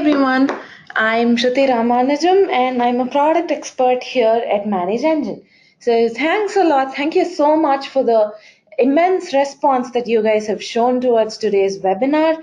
everyone, I'm Shruti Ramanujam and I'm a product expert here at Manage Engine. So thanks a lot. Thank you so much for the immense response that you guys have shown towards today's webinar.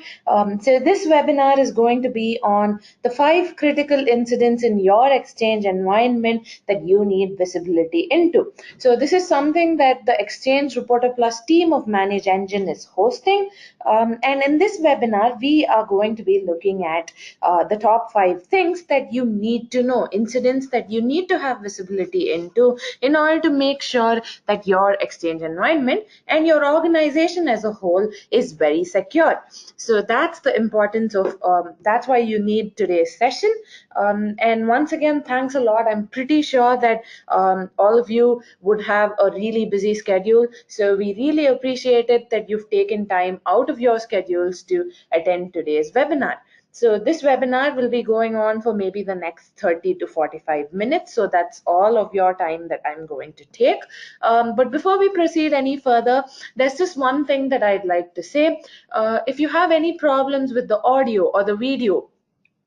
So this webinar is going to be on the 5 critical incidents in your Exchange environment that you need visibility into. So this is something that the Exchange Reporter Plus team of Manage Engine is hosting. And in this webinar, we are going to be looking at the top 5 things that you need to know, incidents that you need to have visibility into in order to make sure that your Exchange environment and your organization as a whole is very secure. So that's the importance of, that's why you need today's session. And once again, thanks a lot. I'm pretty sure that all of you would have a really busy schedule. So we really appreciate it that you've taken time out of your schedules to attend today's webinar. So this webinar will be going on for maybe the next 30 to 45 minutes. So that's all of your time that I'm going to take. But before we proceed any further, there's just one thing that I'd like to say. If you have any problems with the audio or the video,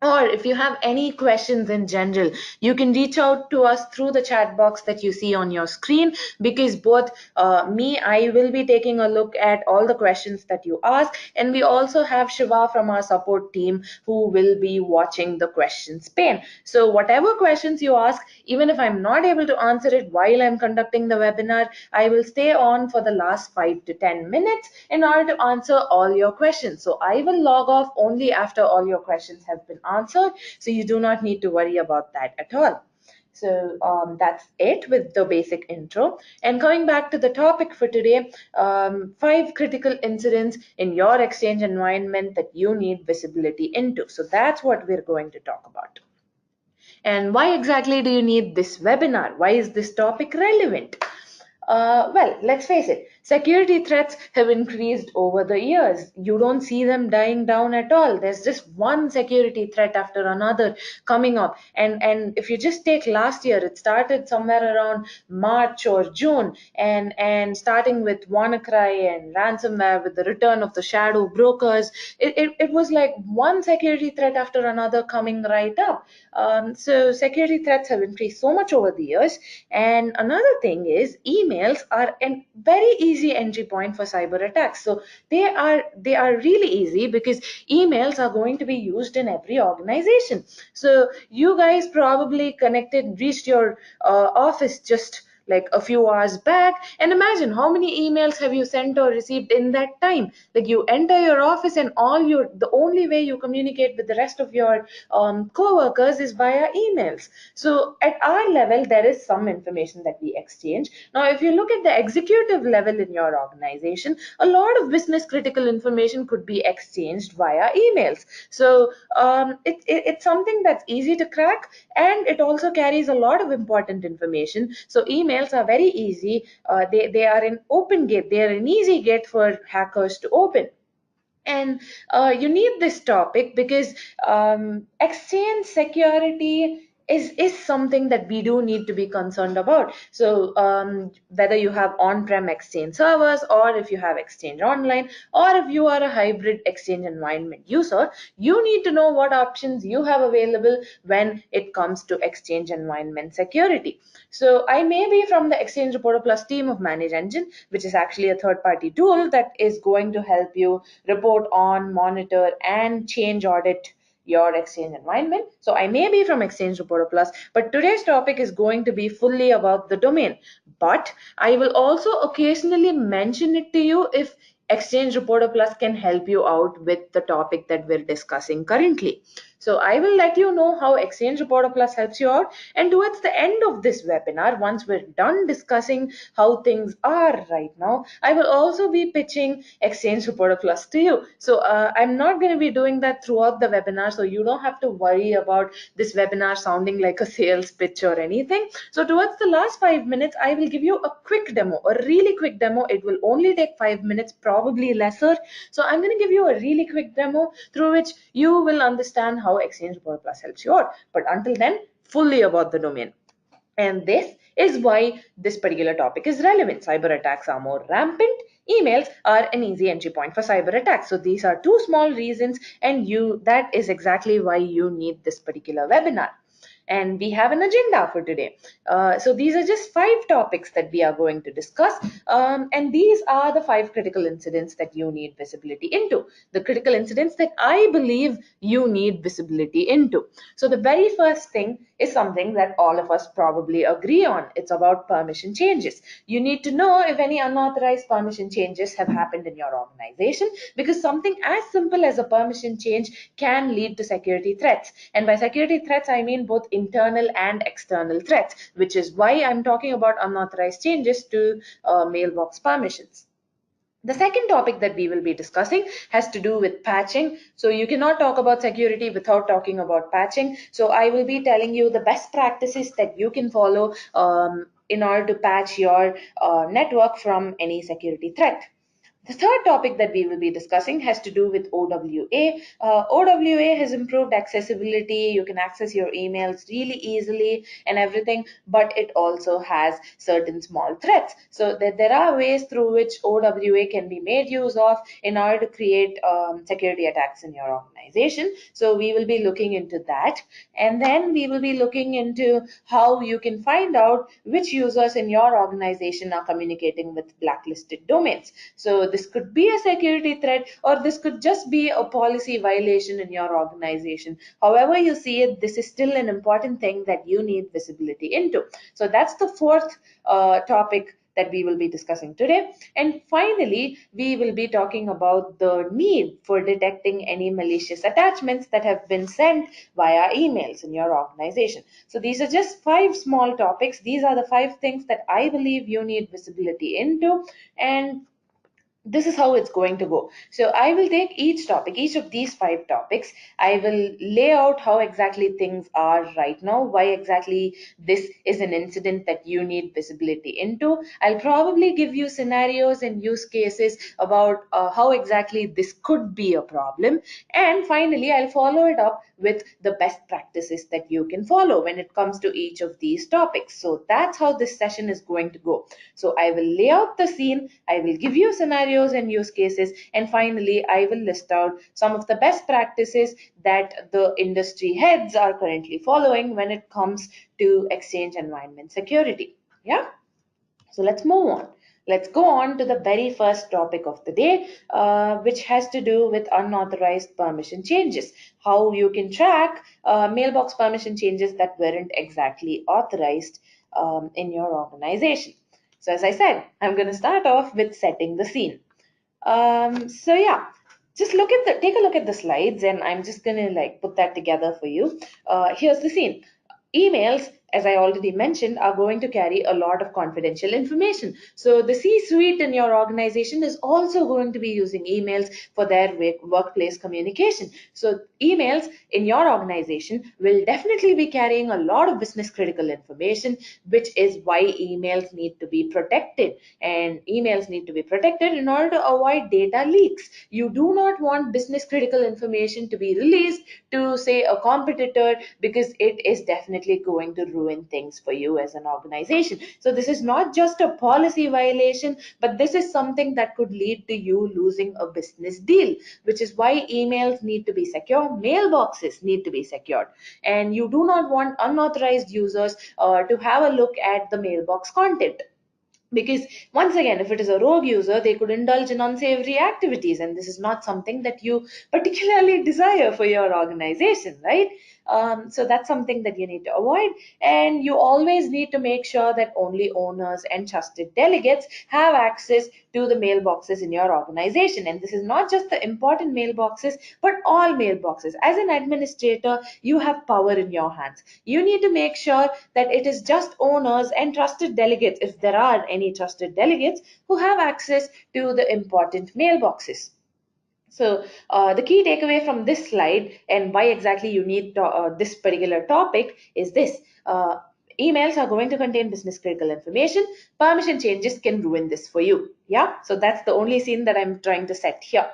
or if you have any questions in general, you can reach out to us through the chat box that you see on your screen, because both I will be taking a look at all the questions that you ask, and we also have Shiva from our support team who will be watching the questions pane. So whatever questions you ask, even if I'm not able to answer it while I'm conducting the webinar, I will stay on for the last 5 to 10 minutes in order to answer all your questions. So I will log off only after all your questions have been answered, so you do not need to worry about that at all. So that's it with the basic intro. And coming back to the topic for today, 5 critical incidents in your Exchange environment that you need visibility into. So that's what we're going to talk about. And why exactly do you need this webinar? Why is this topic relevant? Well, let's face it, security threats have increased over the years. You don't see them dying down at all. There's just one security threat after another coming up. And if you just take last year, it started somewhere around March or June, and starting with WannaCry and ransomware with the return of the shadow brokers, it was like one security threat after another coming right up. So security threats have increased so much over the years. And another thing is emails are a very easy entry point for cyber attacks. So they are really easy because emails are going to be used in every organization. So you guys probably reached your office just like a few hours back, and imagine how many emails have you sent or received in that time. Like, you enter your office and the only way you communicate with the rest of your co-workers is via emails. So at our level, there is some information that we exchange. Now, if you look at the executive level in your organization, a lot of business critical information could be exchanged via emails. So it's something that's easy to crack, and it also carries a lot of important information. So emails are very easy. They are an open gate. They are an easy gate for hackers to open. And you need this topic because exchange security is something that we do need to be concerned about. So whether you have on-prem exchange servers, or if you have exchange online, or if you are a hybrid exchange environment user, you need to know what options you have available when it comes to exchange environment security. So I may be from the Exchange Reporter Plus team of Manage Engine, which is actually a third-party tool that is going to help you report on, monitor, and change audit your Exchange environment. So I may be from Exchange Reporter Plus, but today's topic is going to be fully about the domain. But I will also occasionally mention it to you if Exchange Reporter Plus can help you out with the topic that we're discussing currently. So I will let you know how Exchange Reporter Plus helps you out. And towards the end of this webinar, once we're done discussing how things are right now, I will also be pitching Exchange Reporter Plus to you. So I'm not going to be doing that throughout the webinar, so you don't have to worry about this webinar sounding like a sales pitch or anything. So towards the last 5 minutes, I will give you a quick demo, a really quick demo. It will only take 5 minutes, probably lesser. So I'm going to give you a really quick demo through which you will understand how Exchange Reporter Plus helps you out. But until then, fully about the domain. And this is why this particular topic is relevant. Cyber attacks are more rampant, Emails are an easy entry point for cyber attacks. So these are two small reasons, and that is exactly why you need this particular webinar. And we have an agenda for today. So these are just 5 topics that we are going to discuss. And these are the 5 critical incidents that you need visibility into. The critical incidents that I believe you need visibility into. So the very first thing is something that all of us probably agree on. It's about permission changes. You need to know if any unauthorized permission changes have happened in your organization, because something as simple as a permission change can lead to security threats. And by security threats, I mean both internal and external threats, which is why I'm talking about unauthorized changes to mailbox permissions. The second topic that we will be discussing has to do with patching. So you cannot talk about security without talking about patching. So I will be telling you the best practices that you can follow in order to patch your network from any security threat. The third topic that we will be discussing has to do with OWA. OWA has improved accessibility. You can access your emails really easily and everything, but it also has certain small threats. So there are ways through which OWA can be made use of in order to create security attacks in your organization. So we will be looking into that. And then we will be looking into how you can find out which users in your organization are communicating with blacklisted domains. So this could be a security threat, or this could just be a policy violation in your organization. However you see it, this is still an important thing that you need visibility into. So that's the fourth topic that we will be discussing today. And finally, we will be talking about the need for detecting any malicious attachments that have been sent via emails in your organization. So these are just 5 small topics. These are the 5 things that I believe you need visibility into, and this is how it's going to go. So I will take each topic, each of these 5 topics. I will lay out how exactly things are right now, why exactly this is an incident that you need visibility into. I'll probably give you scenarios and use cases about how exactly this could be a problem. And finally, I'll follow it up with the best practices that you can follow when it comes to each of these topics. So that's how this session is going to go. So I will lay out the scene, I will give you scenarios and use cases, and finally I will list out some of the best practices that the industry heads are currently following when it comes to exchange environment security. Yeah? So let's move on. Let's go on to the very first topic of the day, which has to do with unauthorized permission changes. How you can track mailbox permission changes that weren't exactly authorized in your organization. So as I said, I'm going to start off with setting the scene. So yeah, just take a look at the slides, and I'm just gonna like put that together for you. Here's the scene. Emails, as I already mentioned, are going to carry a lot of confidential information. So the C-suite in your organization is also going to be using emails for their workplace communication. So emails in your organization will definitely be carrying a lot of business critical information, which is why emails need to be protected. And emails need to be protected in order to avoid data leaks. You do not want business critical information to be released to, say, a competitor, because it is definitely going to ruin things for you as an organization. So this is not just a policy violation, but this is something that could lead to you losing a business deal, which is why emails need to be secure, mailboxes need to be secured, and you do not want unauthorized users to have a look at the mailbox content. Because once again, if it is a rogue user, they could indulge in unsavory activities, and this is not something that you particularly desire for your organization, right? So that's something that you need to avoid. And you always need to make sure that only owners and trusted delegates have access to the mailboxes in your organization. And this is not just the important mailboxes, but all mailboxes. As an administrator, you have power in your hands. You need to make sure that it is just owners and trusted delegates, if there are any trusted delegates, who have access to the important mailboxes. So the key takeaway from this slide, and why exactly you need this particular topic, is this. Emails are going to contain business critical information. Permission changes can ruin this for you. Yeah, so that's the only scene that I'm trying to set here.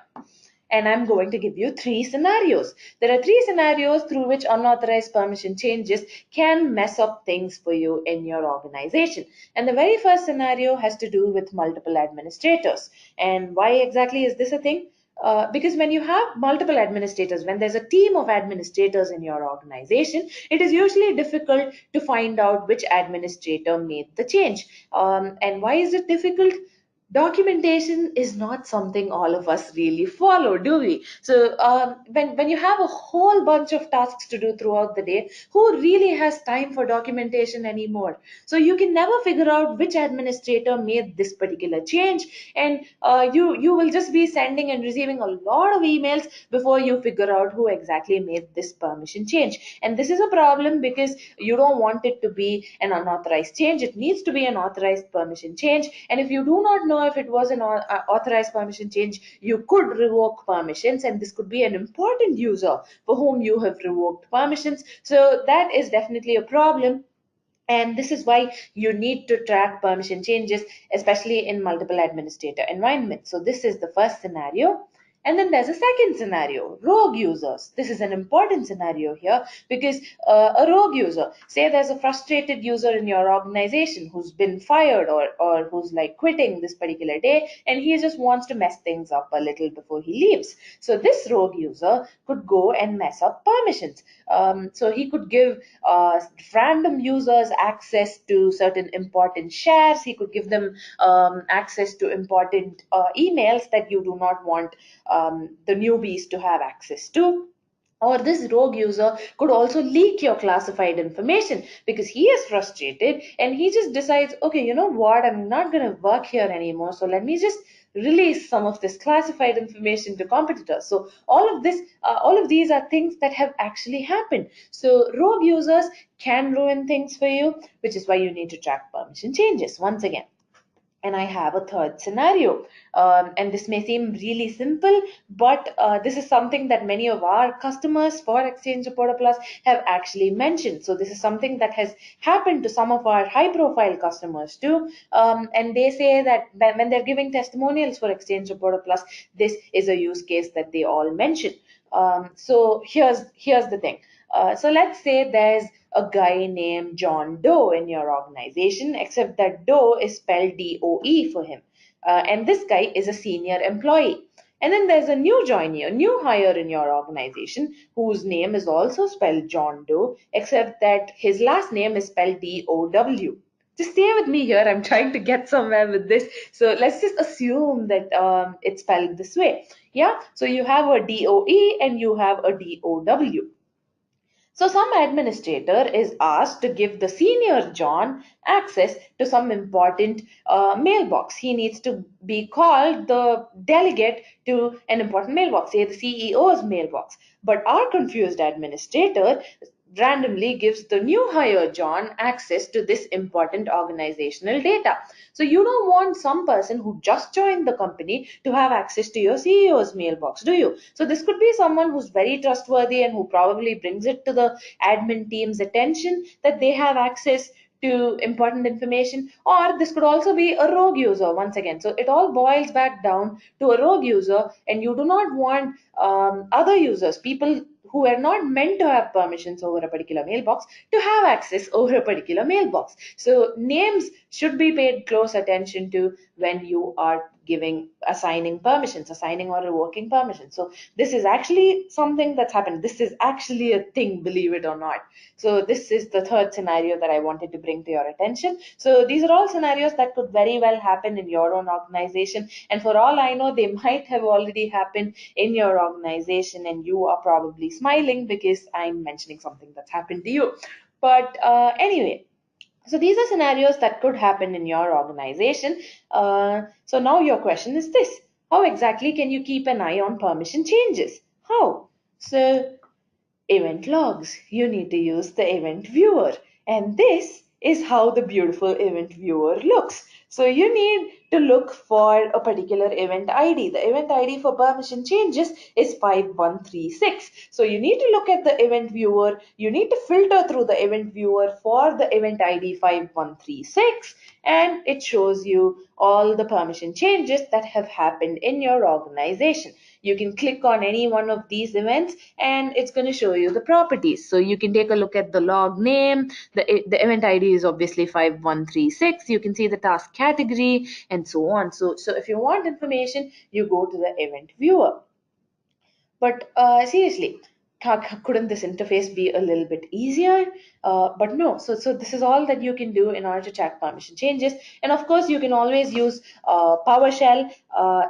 and I'm going to give you three scenarios. There are three scenarios through which unauthorized permission changes can mess up things for you in your organization. And the very first scenario has to do with multiple administrators. And why exactly is this a thing? Because when you have multiple administrators, when there's a team of administrators in your organization, it is usually difficult to find out which administrator made the change. And why is it difficult? Documentation is not something all of us really follow, do we? So when you have a whole bunch of tasks to do throughout the day, who really has time for documentation anymore? So you can never figure out which administrator made this particular change, and you will just be sending and receiving a lot of emails before you figure out who exactly made this permission change. And this is a problem because you don't want it to be an unauthorized change. It needs to be an authorized permission change. And if you do not know if it was an authorized permission change, you could revoke permissions, and this could be an important user for whom you have revoked permissions. So that is definitely a problem, and this is why you need to track permission changes, especially in multiple administrator environments. So this is the first scenario. And then there's a second scenario, rogue users. This is an important scenario here because a rogue user, say there's a frustrated user in your organization who's been fired, or who's like quitting this particular day, and he just wants to mess things up a little before he leaves. So this rogue user could go and mess up permissions. So he could give random users access to certain important shares. He could give them access to important emails that you do not want the newbies to have access to. Or this rogue user could also leak your classified information because he is frustrated and he just decides, okay, you know what, I'm not going to work here anymore, so let me just release some of this classified information to competitors. So all of these are things that have actually happened. So rogue users can ruin things for you, which is why you need to track permission changes once again. And I have a third scenario. And this may seem really simple, but this is something that many of our customers for Exchange Reporter Plus have actually mentioned. So this is something that has happened to some of our high profile customers too. And they say that when they're giving testimonials for Exchange Reporter Plus, this is a use case that they all mention. So here's the thing. So let's say there's a guy named John Doe in your organization, except that Doe is spelled DOE for him. And this guy is a senior employee. And then there's a new joinee, a new hire in your organization, whose name is also spelled John Doe, except that his last name is spelled DOW. Just stay with me here. I'm trying to get somewhere with this. So let's just assume that it's spelled this way. Yeah. So you have a DOE and you have a DOW. So some administrator is asked to give the senior John access to some important mailbox. He needs to be called the delegate to an important mailbox, say the CEO's mailbox. But our confused administrator randomly gives the new hire John access to this important organizational data. So you don't want some person who just joined the company to have access to your CEO's mailbox, do you? So this could be someone who's very trustworthy and who probably brings it to the admin team's attention that they have access to important information. Or this could also be a rogue user once again. So it all boils back down to a rogue user, and you do not want other users, people who are not meant to have permissions over a particular mailbox, to have access over a particular mailbox. So names should be paid close attention to when you are assigning permissions, assigning or revoking permissions. So this is actually something that's happened. This is actually a thing, believe it or not. So this is the third scenario that I wanted to bring to your attention. So these are all scenarios that could very well happen in your own organization, and for all I know, they might have already happened in your organization, and you are probably smiling because I'm mentioning something that's happened to you. But anyway, so these are scenarios that could happen in your organization. So now your question is this: how exactly can you keep an eye on permission changes? How? So event logs. You need to use the event viewer. And this is how the beautiful event viewer looks. So you need to look for a particular event ID. The event ID for permission changes is 5136. So you need to look at the event viewer. You need to filter through the event viewer for the event ID 5136, and it shows you all the permission changes that have happened in your organization. You can click on any one of these events and it's going to show you the properties. So you can take a look at the log name. The event ID is obviously 5136. You can see the task category and so on. So if you want information, you go to the event viewer. But seriously, couldn't this interface be a little bit easier? But no. So this is all that you can do in order to check permission changes. And of course, you can always use PowerShell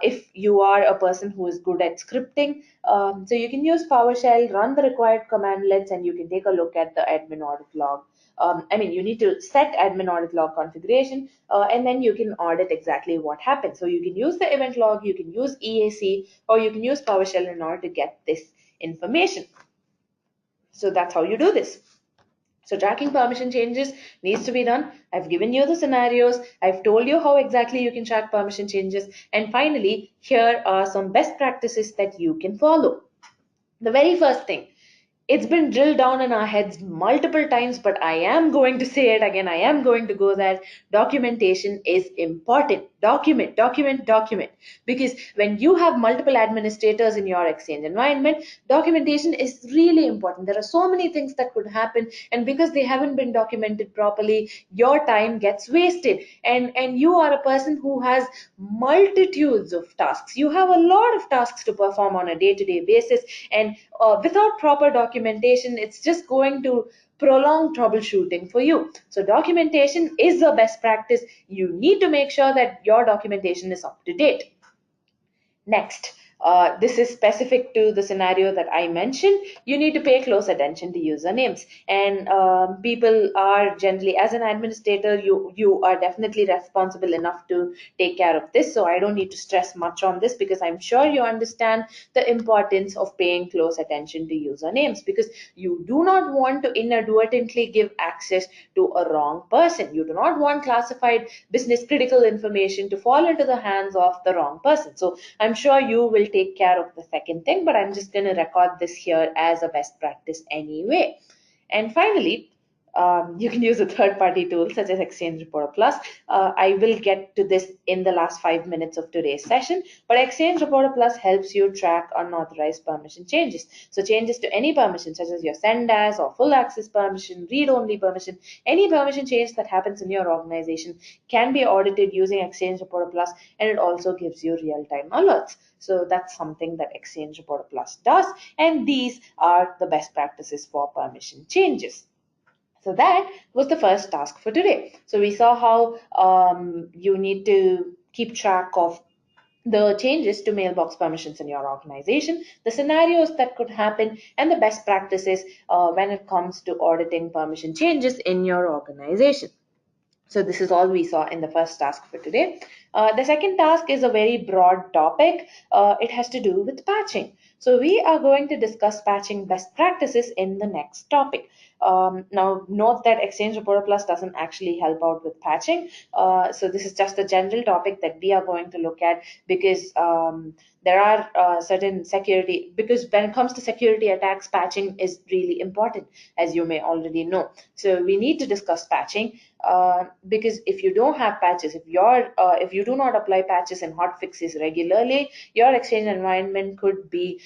if you are a person who is good at scripting. So you can use PowerShell, run the required commandlets, and you can take a look at the admin audit log. You need to set admin audit log configuration, and then you can audit exactly what happened. So you can use the event log, you can use EAC, or you can use PowerShell in order to get this information. So that's how you do this. So tracking permission changes needs to be done. I've given you the scenarios. I've told you how exactly you can track permission changes. And finally, here are some best practices that you can follow. The very first thing, it's been drilled down in our heads multiple times, but I am going to say it again. I am going to go there. Documentation is important. Document, document, document. Because when you have multiple administrators in your Exchange environment, documentation is really important. There are so many things that could happen, and because they haven't been documented properly, your time gets wasted. And you are a person who has multitudes of tasks. You have a lot of tasks to perform on a day-to-day basis, and without proper documentation, it's just going to prolong troubleshooting for you. So documentation is the best practice. You need to make sure that your documentation is up to date. Next, this is specific to the scenario that I mentioned. You need to pay close attention to usernames. And people are generally, as an administrator, you are definitely responsible enough to take care of this. So I don't need to stress much on this, because I'm sure you understand the importance of paying close attention to usernames, because you do not want to inadvertently give access to a wrong person. You do not want classified business critical information to fall into the hands of the wrong person. So I'm sure you will take care of the second thing, but I'm just going to record this here as a best practice anyway. And finally, you can use a third-party tool such as Exchange Reporter Plus. I will get to this in the last 5 minutes of today's session, but Exchange Reporter Plus helps you track unauthorized permission changes. So changes to any permission, such as your send as or full access permission, read-only permission, any permission change that happens in your organization can be audited using Exchange Reporter Plus, and it also gives you real-time alerts. So that's something that Exchange Reporter Plus does, and these are the best practices for permission changes. So that was the first task for today. So we saw how you need to keep track of the changes to mailbox permissions in your organization, the scenarios that could happen, and the best practices when it comes to auditing permission changes in your organization. So this is all we saw in the first task for today. The second task is a very broad topic. It has to do with patching. So we are going to discuss patching best practices in the next topic. Now note that Exchange Reporter Plus doesn't actually help out with patching. So this is just a general topic that we are going to look at, because there are certain security, because when it comes to security attacks, patching is really important, as you may already know. So we need to discuss patching, because if you don't have patches, if you do not apply patches and hot fixes regularly, your Exchange environment could be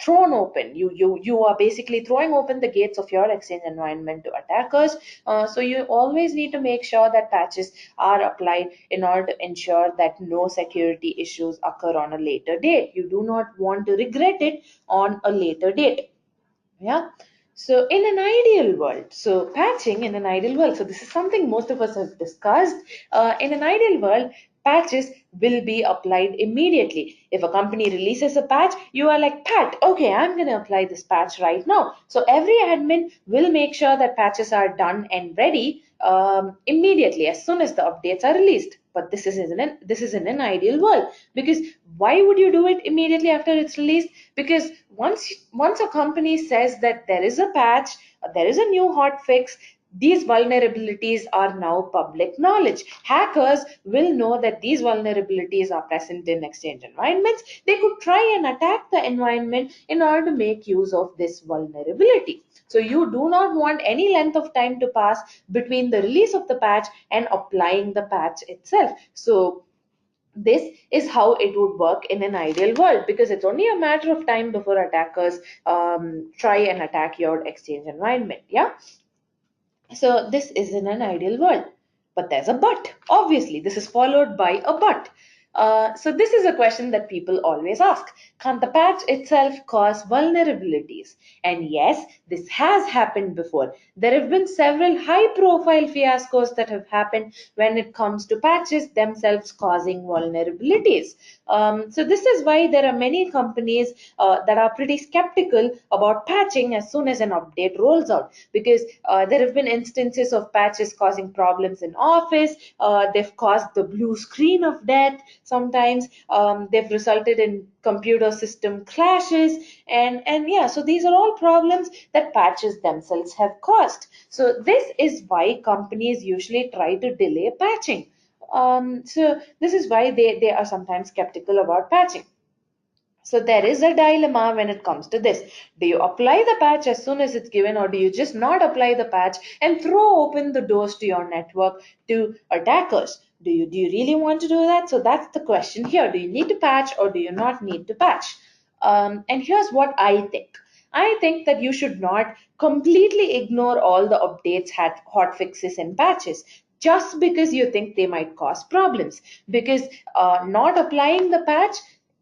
thrown open. You are basically throwing open the gates of your Exchange environment to attackers. So you always need to make sure that patches are applied in order to ensure that no security issues occur on a later date. You do not want to regret it on a later date. Yeah. So in an ideal world, so patching in an ideal world, so this is something most of us have discussed. In an ideal world, patches will be applied immediately. If a company releases a patch, you are like, Pat, okay, I'm going to apply this patch right now. So every admin will make sure that patches are done and ready immediately as soon as the updates are released. But this is in an ideal world, because why would you do it immediately after it's released? Because once a company says that there is a patch, there is a new hot fix, these vulnerabilities are now public knowledge. Hackers will know that these vulnerabilities are present in Exchange environments. They could try and attack the environment in order to make use of this vulnerability. So you do not want any length of time to pass between the release of the patch and applying the patch itself. So this is how it would work in an ideal world, because it's only a matter of time before attackers try and attack your Exchange environment. Yeah. So this is in an ideal world. But there's a but. Obviously, this is followed by a but. So this is a question that people always ask. Can't the patch itself cause vulnerabilities? And yes, this has happened before. There have been several high-profile fiascos that have happened when it comes to patches themselves causing vulnerabilities. So this is why there are many companies that are pretty skeptical about patching as soon as an update rolls out, because there have been instances of patches causing problems in Office. They've caused the blue screen of death. Sometimes they've resulted in computer system clashes, and yeah, so these are all problems that patches themselves have caused. So this is why companies usually try to delay patching. So this is why they are sometimes skeptical about patching. So there is a dilemma when it comes to this. Do you apply the patch as soon as it's given, or do you just not apply the patch and throw open the doors to your network to attackers? Do you really want to do that? So that's the question here. Do you need to patch or do you not need to patch? And here's what I think. I think that you should not completely ignore all the updates, hot fixes, and patches just because you think they might cause problems. Because not applying the patch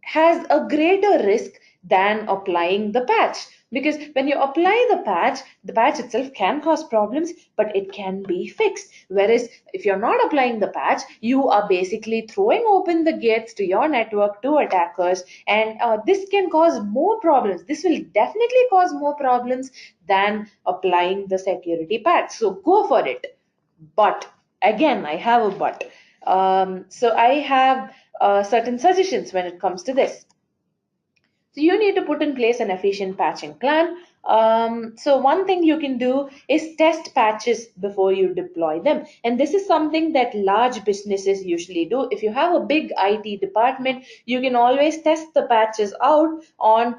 has a greater risk than applying the patch, because when you apply the patch itself can cause problems, but it can be fixed. Whereas if you're not applying the patch, you are basically throwing open the gates to your network to attackers, and this can cause more problems. This will definitely cause more problems than applying the security patch. So go for it. But again, I have a but. So I have certain suggestions when it comes to this. So you need to put in place an efficient patching plan. So one thing you can do is test patches before you deploy them. And this is something that large businesses usually do. If you have a big IT department, you can always test the patches out on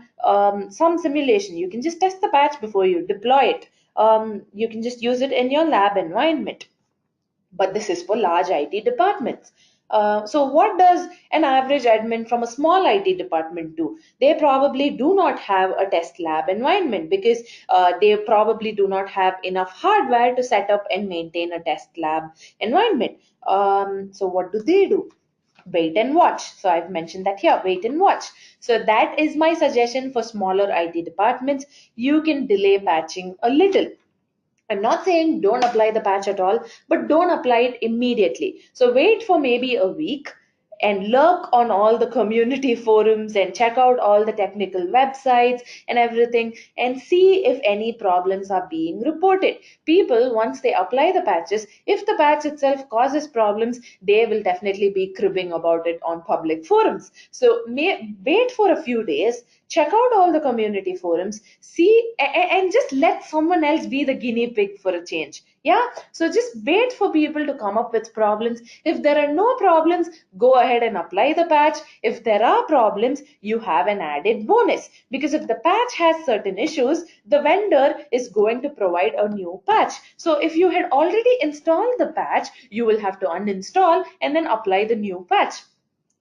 some simulation. You can just test the patch before you deploy it. You can just use it in your lab environment, but this is for large IT departments. So what does an average admin from a small IT department do? They probably do not have a test lab environment, because they probably do not have enough hardware to set up and maintain a test lab environment. So what do they do? Wait and watch. So I've mentioned that here, wait and watch. So that is my suggestion for smaller IT departments. You can delay patching a little. I'm not saying don't apply the patch at all, but don't apply it immediately. So wait for maybe a week and lurk on all the community forums and check out all the technical websites and everything, and see if any problems are being reported. People, once they apply the patches, if the patch itself causes problems, they will definitely be cribbing about it on public forums. So wait for a few days, check out all the community forums, see, and just let someone else be the guinea pig for a change. Yeah, so just wait for people to come up with problems. If there are no problems, go ahead and apply the patch. If there are problems, you have an added bonus, because if the patch has certain issues, the vendor is going to provide a new patch. So if you had already installed the patch, you will have to uninstall and then apply the new patch.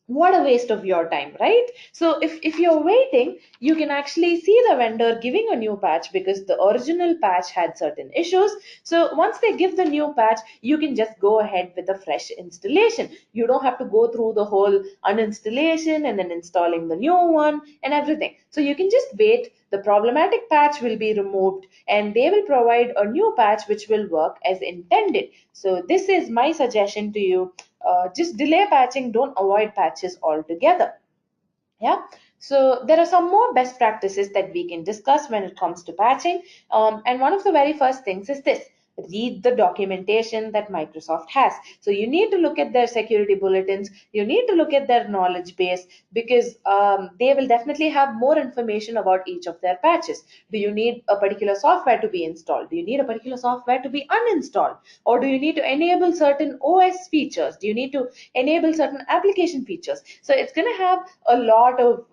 What a waste of your time, right? So if you're waiting, you can actually see the vendor giving a new patch, because the original patch had certain issues. So once they give the new patch, you can just go ahead with a fresh installation. You don't have to go through the whole uninstallation and then installing the new one and everything. So you can just wait. The problematic patch will be removed and they will provide a new patch which will work as intended. So this is my suggestion to you. Just delay patching, don't avoid patches altogether. Yeah. So there are some more best practices that we can discuss when it comes to patching. And one of the very first things is this. read the documentation that Microsoft has. So you need to look at their security bulletins, you need to look at their knowledge base, because they will definitely have more information about each of their patches. Do you need a particular software to be installed? Do you need a particular software to be uninstalled? Or do you need to enable certain OS features? Do you need to enable certain application features? So it's going to have a lot of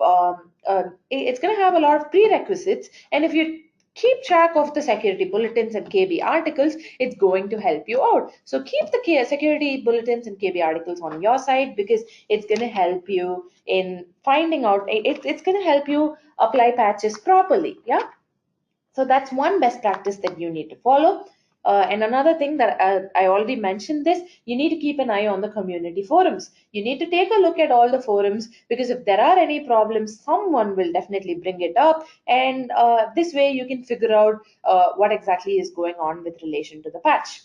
it's going to have a lot of prerequisites, and if you keep track of the security bulletins and KB articles, it's going to help you out. So keep the security bulletins and KB articles on your side, because it's going to help you in finding out, it's going to help you apply patches properly. Yeah. So that's one best practice that you need to follow. And another thing that I already mentioned this, you need to keep an eye on the community forums. You need to take a look at all the forums, because if there are any problems, someone will definitely bring it up. And this way you can figure out what exactly is going on with relation to the patch.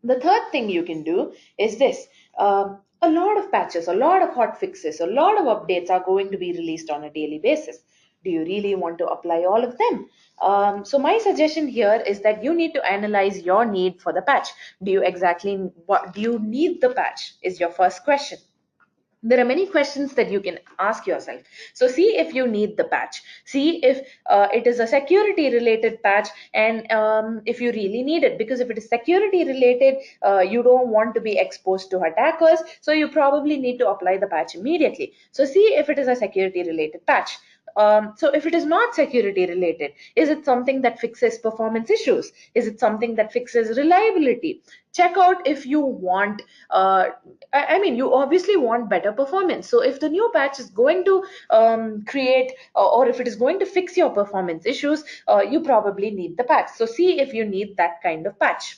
The third thing you can do is this. A lot of patches, a lot of hot fixes, a lot of updates are going to be released on a daily basis. Do you really want to apply all of them? So my suggestion here is that you need to analyze your need for the patch. Do you exactly what do you need the patch is your first question. There are many questions that you can ask yourself. So see if you need the patch, see if it is a security related patch, and if you really need it, because if it is security related, you don't want to be exposed to attackers, so you probably need to apply the patch immediately. So see if it is a security related patch. So if it is not security related, is it something that fixes performance issues? Is it something that fixes reliability? Check out if you want I mean, you obviously want better performance. So if the new patch is going to create or if it is going to fix your performance issues, you probably need the patch. So see if you need that kind of patch,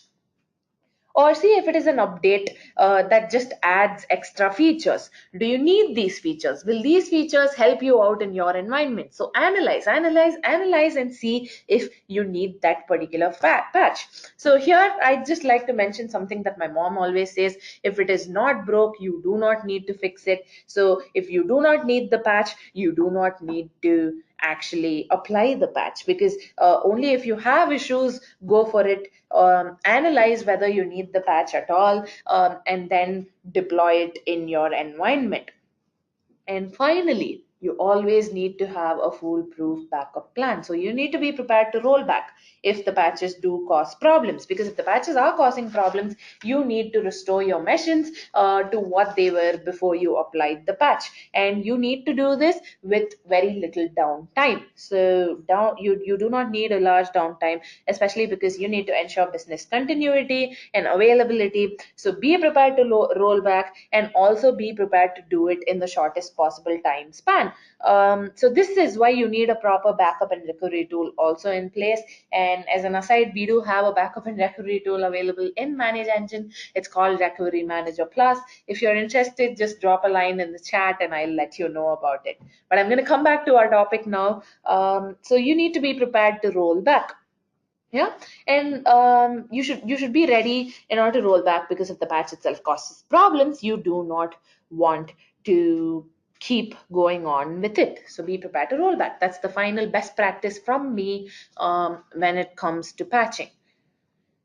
or see if it is an update that just adds extra features. Do you need these features? Will these features help you out in your environment? So analyze and see if you need that particular patch. So here I'd just like to mention something that my mom always says: if it is not broke, you do not need to fix it. So if you do not need the patch, you do not need to actually apply the patch, because only if you have issues, go for it. Analyze whether you need the patch at all, and then deploy it in your environment. And finally, you always need to have a foolproof backup plan. So you need to be prepared to roll back if the patches do cause problems, because if the patches are causing problems, you need to restore your machines to what they were before you applied the patch. And you need to do this with very little downtime. So you do not need a large downtime, especially because you need to ensure business continuity and availability. So be prepared to roll back, and also be prepared to do it in the shortest possible time span. So this is why you need a proper backup and recovery tool also in place. And as an aside, we do have a backup and recovery tool available in Manage Engine. It's called Recovery Manager Plus. If you're interested, just drop a line in the chat and I'll let you know about it. But I'm going to come back to our topic now. So you need to be prepared to roll back. Yeah. And you should be ready in order to roll back, because if the patch itself causes problems, you do not want to keep going on with it. So be prepared to roll back. That's the final best practice from me when it comes to patching.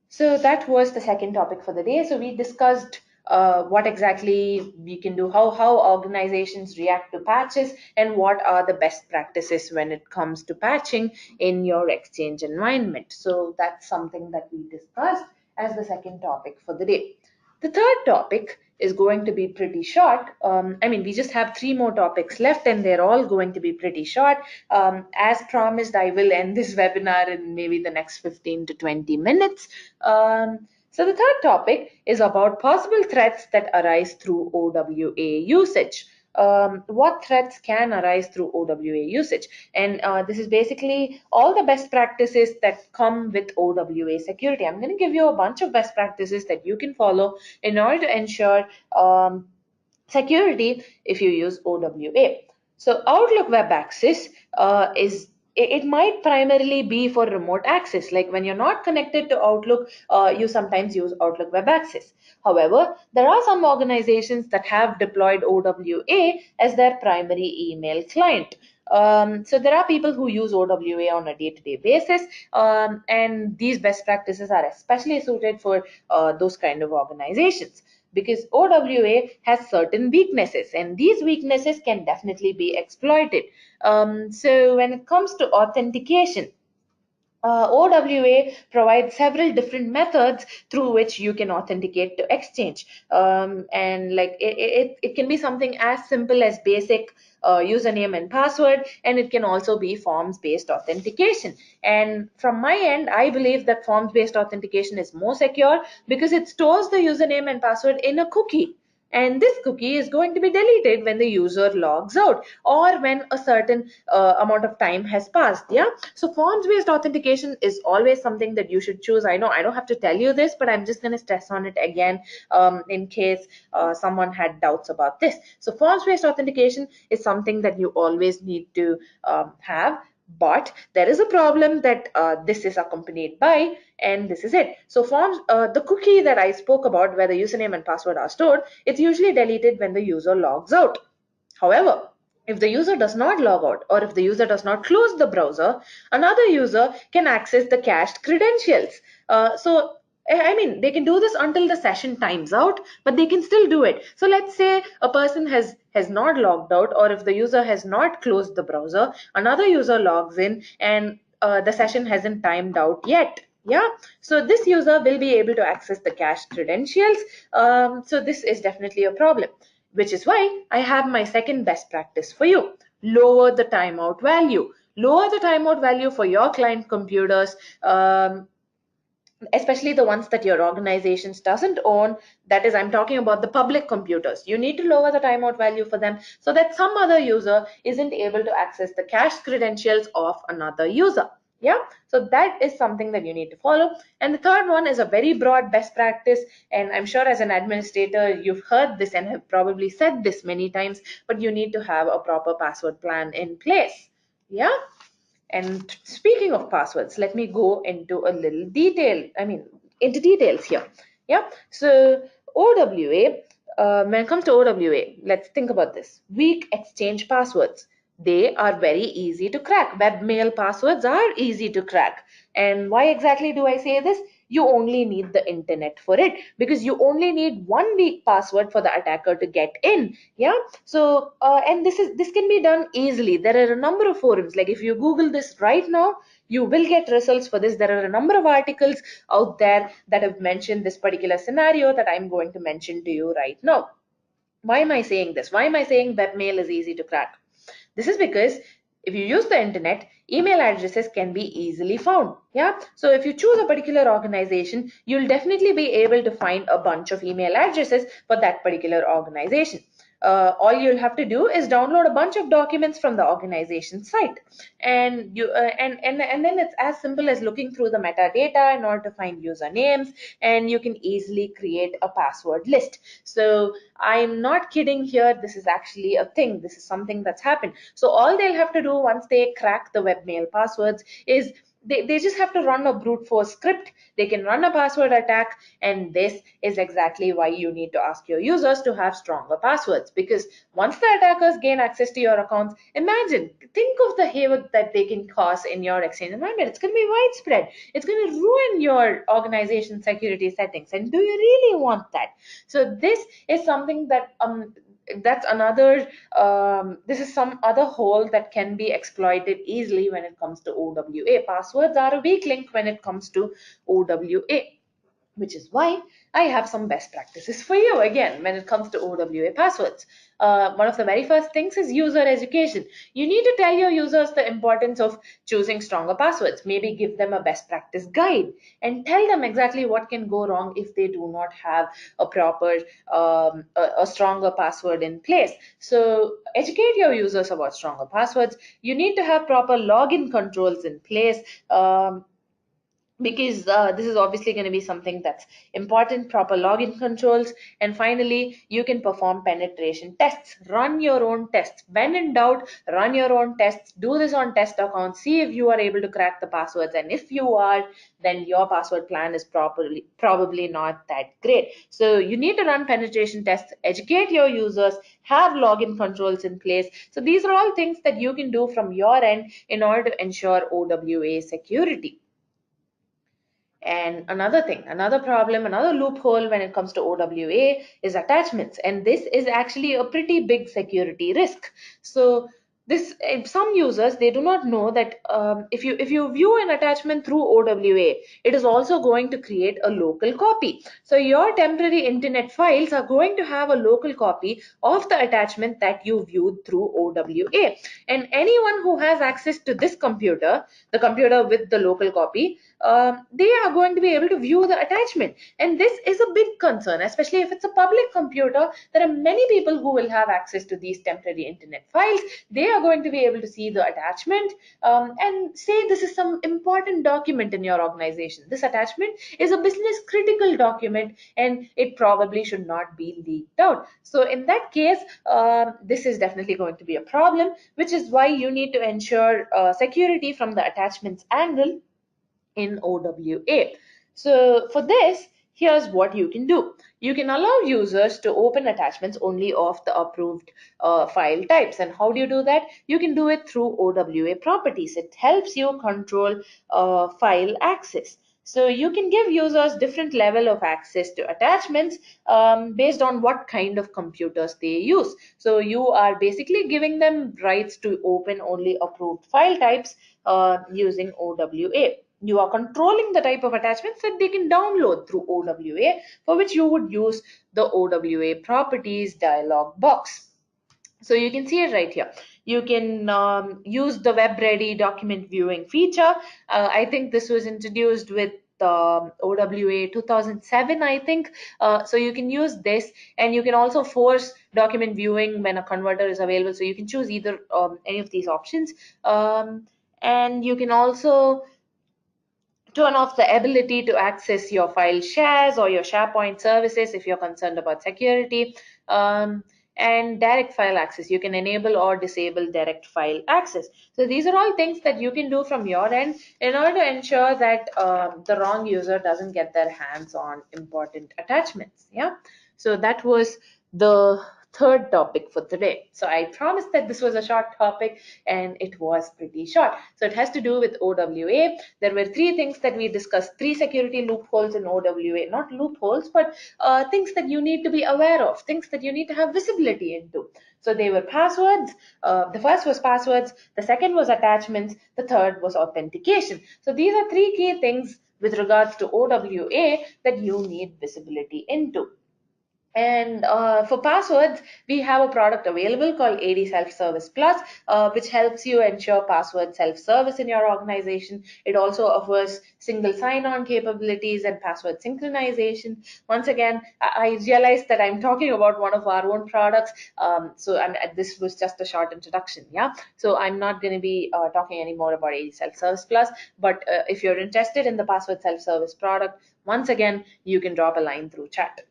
So that was the second topic for the day. So we discussed what exactly we can do, how organizations react to patches, and what are the best practices when it comes to patching in your Exchange environment. So that's something that we discussed as the second topic for the day. The third topic is going to be pretty short. I mean, we just have three more topics left, and they're all going to be pretty short. As promised, I will end this webinar in maybe the next 15 to 20 minutes. So the third topic is about possible threats that arise through OWA usage. What threats can arise through OWA usage? And this is basically all the best practices that come with OWA security. I'm going to give you a bunch of best practices that you can follow in order to ensure security if you use OWA. So Outlook Web Access it might primarily be for remote access. Like when you're not connected to Outlook, you sometimes use Outlook Web Access. However, there are some organizations that have deployed OWA as their primary email client. So there are people who use OWA on a day-to-day basis, and these best practices are especially suited for those kind of organizations, because OWA has certain weaknesses, and these weaknesses can definitely be exploited. So when it comes to authentication, OWA provides several different methods through which you can authenticate to Exchange. And like it can be something as simple as basic username and password, and it can also be forms-based authentication. And from my end, I believe that forms-based authentication is more secure because it stores the username and password in a cookie. And this cookie is going to be deleted when the user logs out or when a certain amount of time has passed. Yeah. So forms based authentication is always something that you should choose. I know I don't have to tell you this, but I'm just going to stress on it again, in case someone had doubts about this. So forms based authentication is something that you always need to have. But there is a problem that this is accompanied by, and this is it. So forms, the cookie that I spoke about, where the username and password are stored, it's usually deleted when the user logs out. However, if the user does not log out, or if the user does not close the browser, another user can access the cached credentials. So I mean, they can do this until the session times out, but they can still do it. So let's say a person has not logged out, or if the user has not closed the browser, another user logs in, and the session hasn't timed out yet. Yeah, so this user will be able to access the cached credentials. So this is definitely a problem, which is why I have my second best practice for you. Lower the timeout value. Lower the timeout value for your client computers, especially the ones that your organizations doesn't own. That is, I'm talking about the public computers. You need to lower the timeout value for them so that some other user isn't able to access the cached credentials of another user. Yeah, so that is something that you need to follow. And the third one is a very broad best practice, and I'm sure as an administrator you've heard this and have probably said this many times, but you need to have a proper password plan in place. Yeah. And speaking of passwords, let me go into a little detail. I mean, into details here. Yeah. So OWA, when it comes to OWA, let's think about this. Weak exchange passwords. They are very easy to crack. Webmail passwords are easy to crack. And why exactly do I say this? You only need the internet for it, because you only need one weak password for the attacker to get in. Yeah. So and this can be done easily. There are a number of forums. Like if you Google this right now, you will get results for this. There are a number of articles out there that have mentioned this particular scenario that I'm going to mention to you right now. Why am I saying this? Why am I saying webmail is easy to crack? This is because if you use the internet, email addresses can be easily found. Yeah. So if you choose a particular organization, you'll definitely be able to find a bunch of email addresses for that particular organization. All you'll have to do is download a bunch of documents from the organization site, and you and then it's as simple as looking through the metadata in order to find usernames, and you can easily create a password list. So I'm not kidding here. This is actually a thing. This is something that's happened. So all they'll have to do once they crack the webmail passwords is they just have to run a brute force script. They can run a password attack, and this is exactly why you need to ask your users to have stronger passwords, because once the attackers gain access to your accounts, imagine, think of the havoc that they can cause in your Exchange environment. It's going to be widespread. It's going to ruin your organization security settings, and do you really want that? So this is something that that's another this is some other hole that can be exploited easily when it comes to OWA. Passwords are a weak link when it comes to OWA, which is why I have some best practices for you again when it comes to OWA passwords. One of the very first things is user education. You need to tell your users the importance of choosing stronger passwords. Maybe give them a best practice guide and tell them exactly what can go wrong if they do not have a proper, a stronger password in place. So educate your users about stronger passwords. You need to have proper login controls in place. because this is obviously going to be something that's important. Proper login controls, and finally you can perform penetration tests. Run your own tests when in doubt. Run your own tests. Do this on test accounts. See if you are able to crack the passwords, and if you are, then your password plan is probably not that great. So you need to run penetration tests, educate your users, have login controls in place. So these are all things that you can do from your end in order to ensure OWA security. And another thing, another problem, another loophole when it comes to OWA is attachments. And this is actually a pretty big security risk. So this, some users, they do not know that if you view an attachment through OWA, it is also going to create a local copy. So your temporary internet files are going to have a local copy of the attachment that you viewed through OWA. And anyone who has access to this computer, the computer with the local copy, they are going to be able to view the attachment. And this is a big concern, especially if it's a public computer. There are many people who will have access to these temporary internet files. They are going to be able to see the attachment, and say this is some important document in your organization. This attachment is a business critical document, and it probably should not be leaked out. So in that case, this is definitely going to be a problem, which is why you need to ensure security from the attachments angle in OWA. So for this, here's what you can do. You can allow users to open attachments only of the approved file types. And how do you do that? You can do it through OWA properties. It helps you control file access. So you can give users different level of access to attachments based on what kind of computers they use. So you are basically giving them rights to open only approved file types using OWA. You are controlling the type of attachments that they can download through OWA, for which you would use the OWA properties dialog box. So you can see it right here. You can use the web ready document viewing feature. I think this was introduced with OWA 2007, I think. So you can use this, and you can also force document viewing when a converter is available. So you can choose either any of these options. And you can also turn off the ability to access your file shares or your SharePoint services if you're concerned about security. And direct file access, you can enable or disable direct file access. So these are all things that you can do from your end in order to ensure that the wrong user doesn't get their hands on important attachments. Yeah, so that was the third topic for today. So I promised that this was a short topic, and it was pretty short. So it has to do with OWA. There were three things that we discussed, three security loopholes in OWA, not loopholes, but things that you need to be aware of, things that you need to have visibility into. So they were passwords. The first was passwords, the second was attachments, the third was authentication. So these are three key things with regards to OWA that you need visibility into. And for passwords, we have a product available called AD Self-Service Plus, which helps you ensure password self-service in your organization. It also offers single sign-on capabilities and password synchronization. Once again, I realized that I'm talking about one of our own products, this was just a short introduction. Yeah, so I'm not going to be talking anymore about AD Self-Service Plus, but if you're interested in the password self-service product, once again, you can drop a line through chat.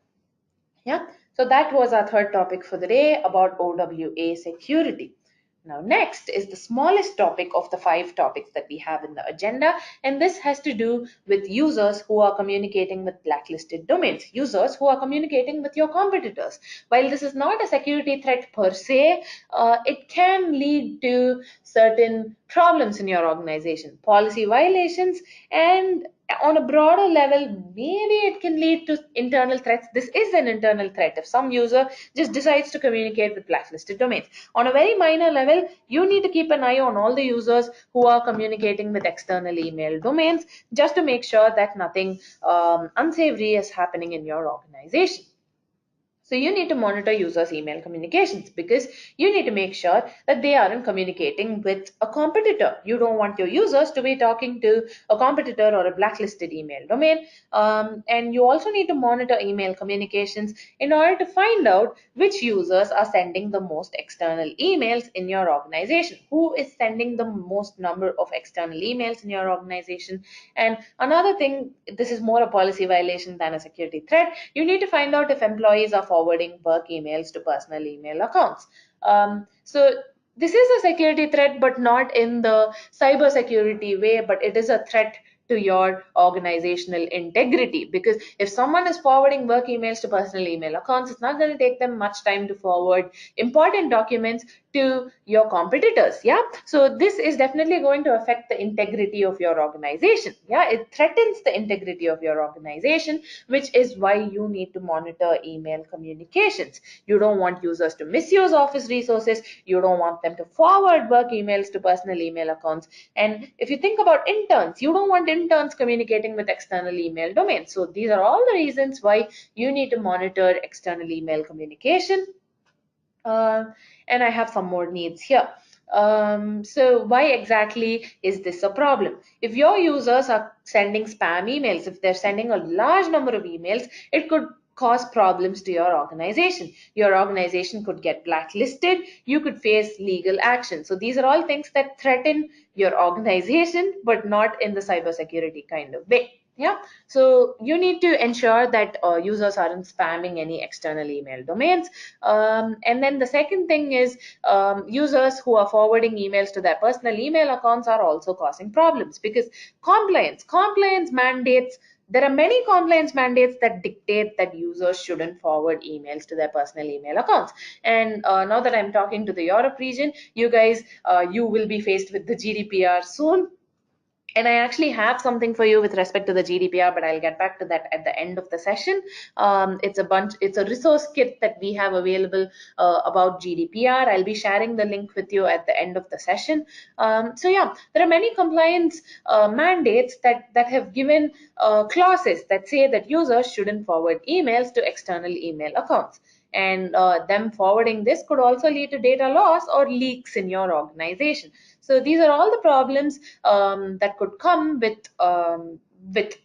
Yeah, so that was our third topic for the day about OWA security. Now, next is the smallest topic of the five topics that we have in the agenda, and this has to do with users who are communicating with blacklisted domains, users who are communicating with your competitors. While this is not a security threat per se, it can lead to certain problems in your organization, policy violations, and on a broader level, maybe it can lead to internal threats. This is an internal threat if some user just decides to communicate with blacklisted domains. On a very minor level, you need to keep an eye on all the users who are communicating with external email domains, just to make sure that nothing unsavory is happening in your organization. So you need to monitor users' email communications because you need to make sure that they aren't communicating with a competitor. You don't want your users to be talking to a competitor or a blacklisted email domain. And you also need to monitor email communications in order to find out which users are sending the most external emails in your organization. Who is sending the most number of external emails in your organization? And another thing, this is more a policy violation than a security threat. You need to find out if employees are forwarding work emails to personal email accounts. So this is a security threat, but not in the cyber security way, but it is a threat to your organizational integrity, because if someone is forwarding work emails to personal email accounts, it's not going to take them much time to forward important documents to your competitors. Yeah, so this is definitely going to affect the integrity of your organization. Yeah, it threatens the integrity of your organization, which is why you need to monitor email communications. You don't want users to misuse office resources. You don't want them to forward work emails to personal email accounts. And if you think about interns, you don't want interns communicating with external email domains. So these are all the reasons why you need to monitor external email communication. Uh, and I have some more needs here. So why exactly is this a problem? If your users are sending spam emails, if they're sending a large number of emails, it could cause problems to your organization. Your organization could get blacklisted. You could face legal action. So these are all things that threaten your organization, but not in the cybersecurity kind of way. Yeah, so you need to ensure that users aren't spamming any external email domains. And then the second thing is, users who are forwarding emails to their personal email accounts are also causing problems, because compliance mandates, there are many compliance mandates that dictate that users shouldn't forward emails to their personal email accounts. And now that I'm talking to the Europe region, you guys, you will be faced with the GDPR soon. And I actually have something for you with respect to the GDPR, but I'll get back to that at the end of the session. It's a resource kit that we have available about GDPR. I'll be sharing the link with you at the end of the session. So yeah, there are many compliance mandates that have given clauses that say that users shouldn't forward emails to external email accounts. And them forwarding this could also lead to data loss or leaks in your organization. So these are all the problems that could come with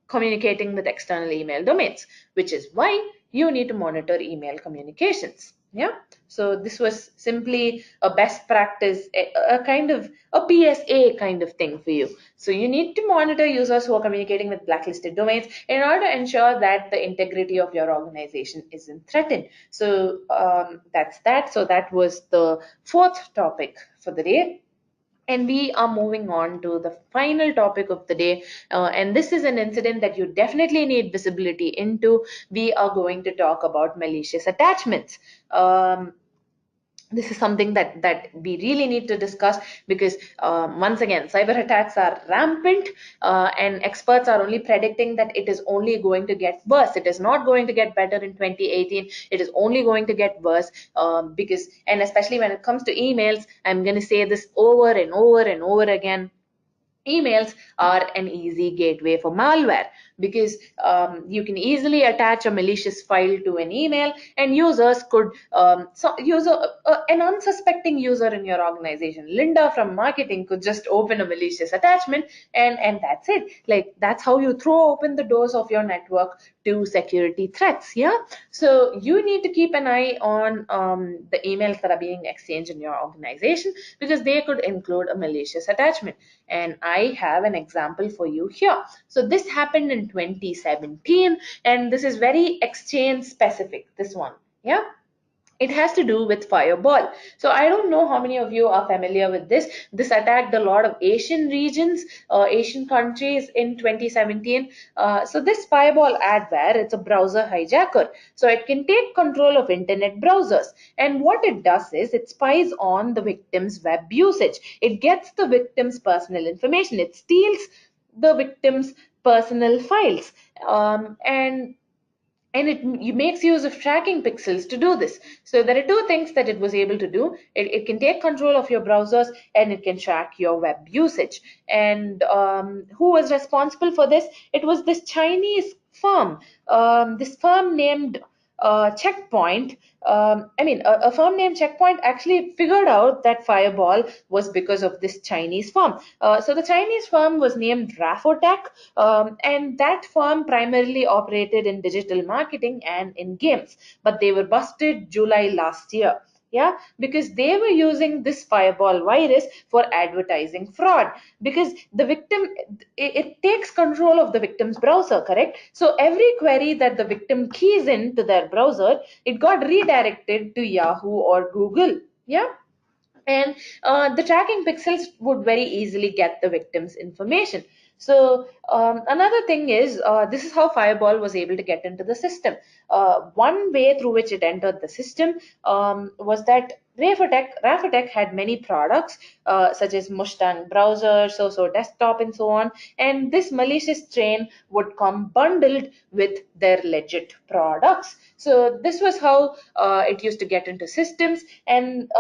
communicating with external email domains, which is why you need to monitor email communications. Yeah. So this was simply a best practice, a kind of a PSA kind of thing for you. So you need to monitor users who are communicating with blacklisted domains in order to ensure that the integrity of your organization isn't threatened. So that's that. So that was the fourth topic for the day. And we are moving on to the final topic of the day. And this is an incident that you definitely need visibility into. We are going to talk about malicious attachments. This is something that we really need to discuss, because once again, cyber attacks are rampant, and experts are only predicting that it is only going to get worse. It is not going to get better in 2018. It is only going to get worse, because, and especially when it comes to emails, I'm going to say this over and over and over again, emails are an easy gateway for malware, because you can easily attach a malicious file to an email, and users could an unsuspecting user in your organization, Linda from marketing, could just open a malicious attachment, and that's it. Like, that's how you throw open the doors of your network to security threats. Yeah, so you need to keep an eye on the emails that are being exchanged in your organization, because they could include a malicious attachment. And I have an example for you here. So this happened in 2017, and this is very exchange specific, this one. Yeah, it has to do with Fireball. So I don't know how many of you are familiar with this. This attacked a lot of Asian regions, Asian countries in 2017. So this Fireball adware, it's a browser hijacker. So it can take control of internet browsers. And what it does is it spies on the victim's web usage. It gets the victim's personal information. It steals the victim's personal files. And it makes use of tracking pixels to do this. So there are two things that it was able to do. It can take control of your browsers, and it can track your web usage. And who was responsible for this? It was this Chinese firm, this firm named Checkpoint, a firm named Checkpoint actually figured out that Fireball was because of this Chinese firm. So the Chinese firm was named Rafotech, and that firm primarily operated in digital marketing and in games, but they were busted July last year. Yeah, because they were using this Fireball virus for advertising fraud, because the victim, it takes control of the victim's browser, correct? So every query that the victim keys into their browser, it got redirected to Yahoo or Google. Yeah, and the tracking pixels would very easily get the victim's information. So another thing is, this is how Fireball was able to get into the system. One way through which it entered the system was that Rafotech had many products such as Mustang browser, so desktop, and so on. And this malicious train would come bundled with their legit products. So this was how it used to get into systems. And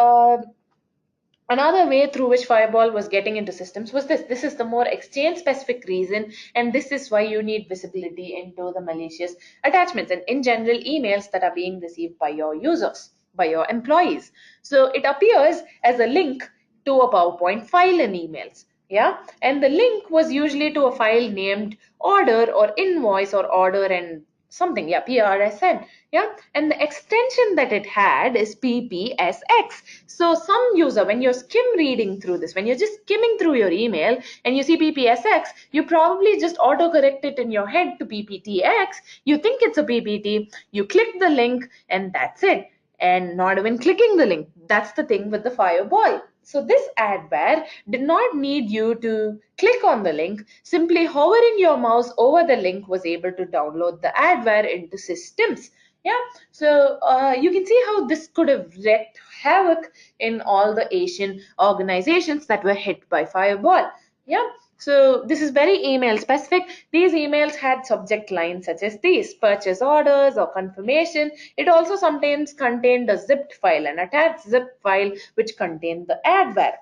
another way through which Fireball was getting into systems was this. This is the more exchange specific reason, and this is why you need visibility into the malicious attachments and in general emails that are being received by your users, by your employees. So it appears as a link to a PowerPoint file in emails. Yeah, and the link was usually to a file named order or invoice or order and something. Yeah, PRSN. Yeah, and the extension that it had is PPSX. So some user, when you're skim reading through this, when you're just skimming through your email and you see PPSX, you probably just autocorrect it in your head to PPTX. You think it's a PPT, you click the link, and that's it. And not even clicking the link. That's the thing with the Fireball. So this adware did not need you to click on the link. Simply hovering your mouse over the link was able to download the adware into systems. Yeah, so you can see how this could have wreaked havoc in all the Asian organizations that were hit by Fireball. Yeah, so this is very email specific. These emails had subject lines such as these: purchase orders or confirmation. It also sometimes contained a zipped file, an attached zip file which contained the adware.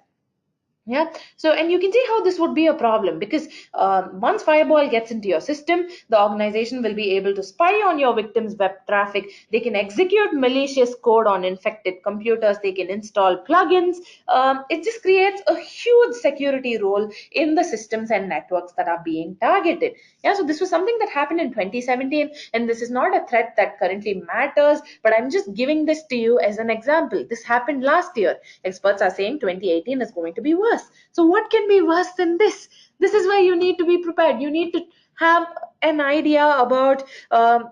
Yeah, so and you can see how this would be a problem, because once Fireball gets into your system, the organization will be able to spy on your victims' web traffic. They can execute malicious code on infected computers. They can install plugins. It just creates a huge security role in the systems and networks that are being targeted. Yeah, so this was something that happened in 2017, and this is not a threat that currently matters, but I'm just giving this to you as an example. This happened last year. Experts are saying 2018 is going to be worse. So what can be worse than this? This is why you need to be prepared. You need to have an idea about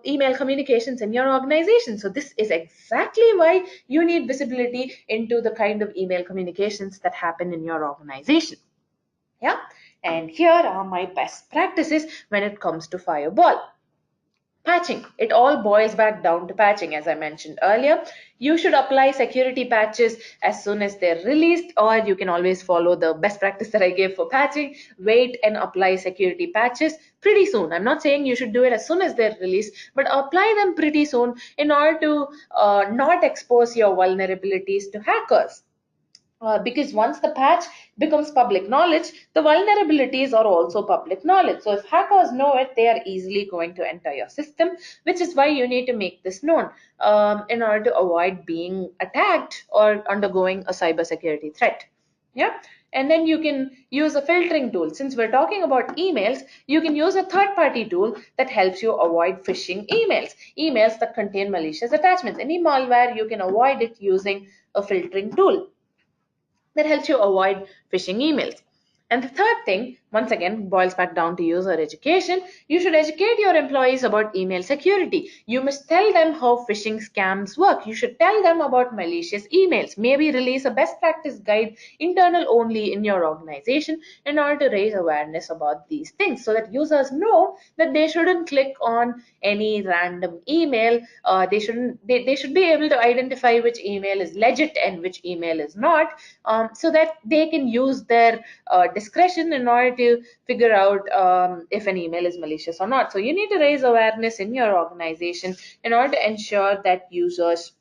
email communications in your organization. So this is exactly why you need visibility into the kind of email communications that happen in your organization. Yeah, and here are my best practices when it comes to Fireball. Patching. It all boils back down to patching, as I mentioned earlier. You should apply security patches as soon as they're released, or you can always follow the best practice that I gave for patching. Wait and apply security patches pretty soon. I'm not saying you should do it as soon as they're released, but apply them pretty soon in order to not expose your vulnerabilities to hackers. Because once the patch becomes public knowledge, the vulnerabilities are also public knowledge. So if hackers know it, they are easily going to enter your system, which is why you need to make this known in order to avoid being attacked or undergoing a cybersecurity threat. Yeah. And then you can use a filtering tool. Since we're talking about emails, you can use a third-party tool that helps you avoid phishing emails, emails that contain malicious attachments. Any malware, you can avoid it using a filtering tool that helps you avoid phishing emails. And the third thing, once again, boils back down to user education. You should educate your employees about email security. You must tell them how phishing scams work. You should tell them about malicious emails. Maybe release a best practice guide, internal only in your organization, in order to raise awareness about these things so that users know that they shouldn't click on any random email. They should be able to identify which email is legit and which email is not, so that they can use their discretion in order to figure out if an email is malicious or not. So you need to raise awareness in your organization in order to ensure that users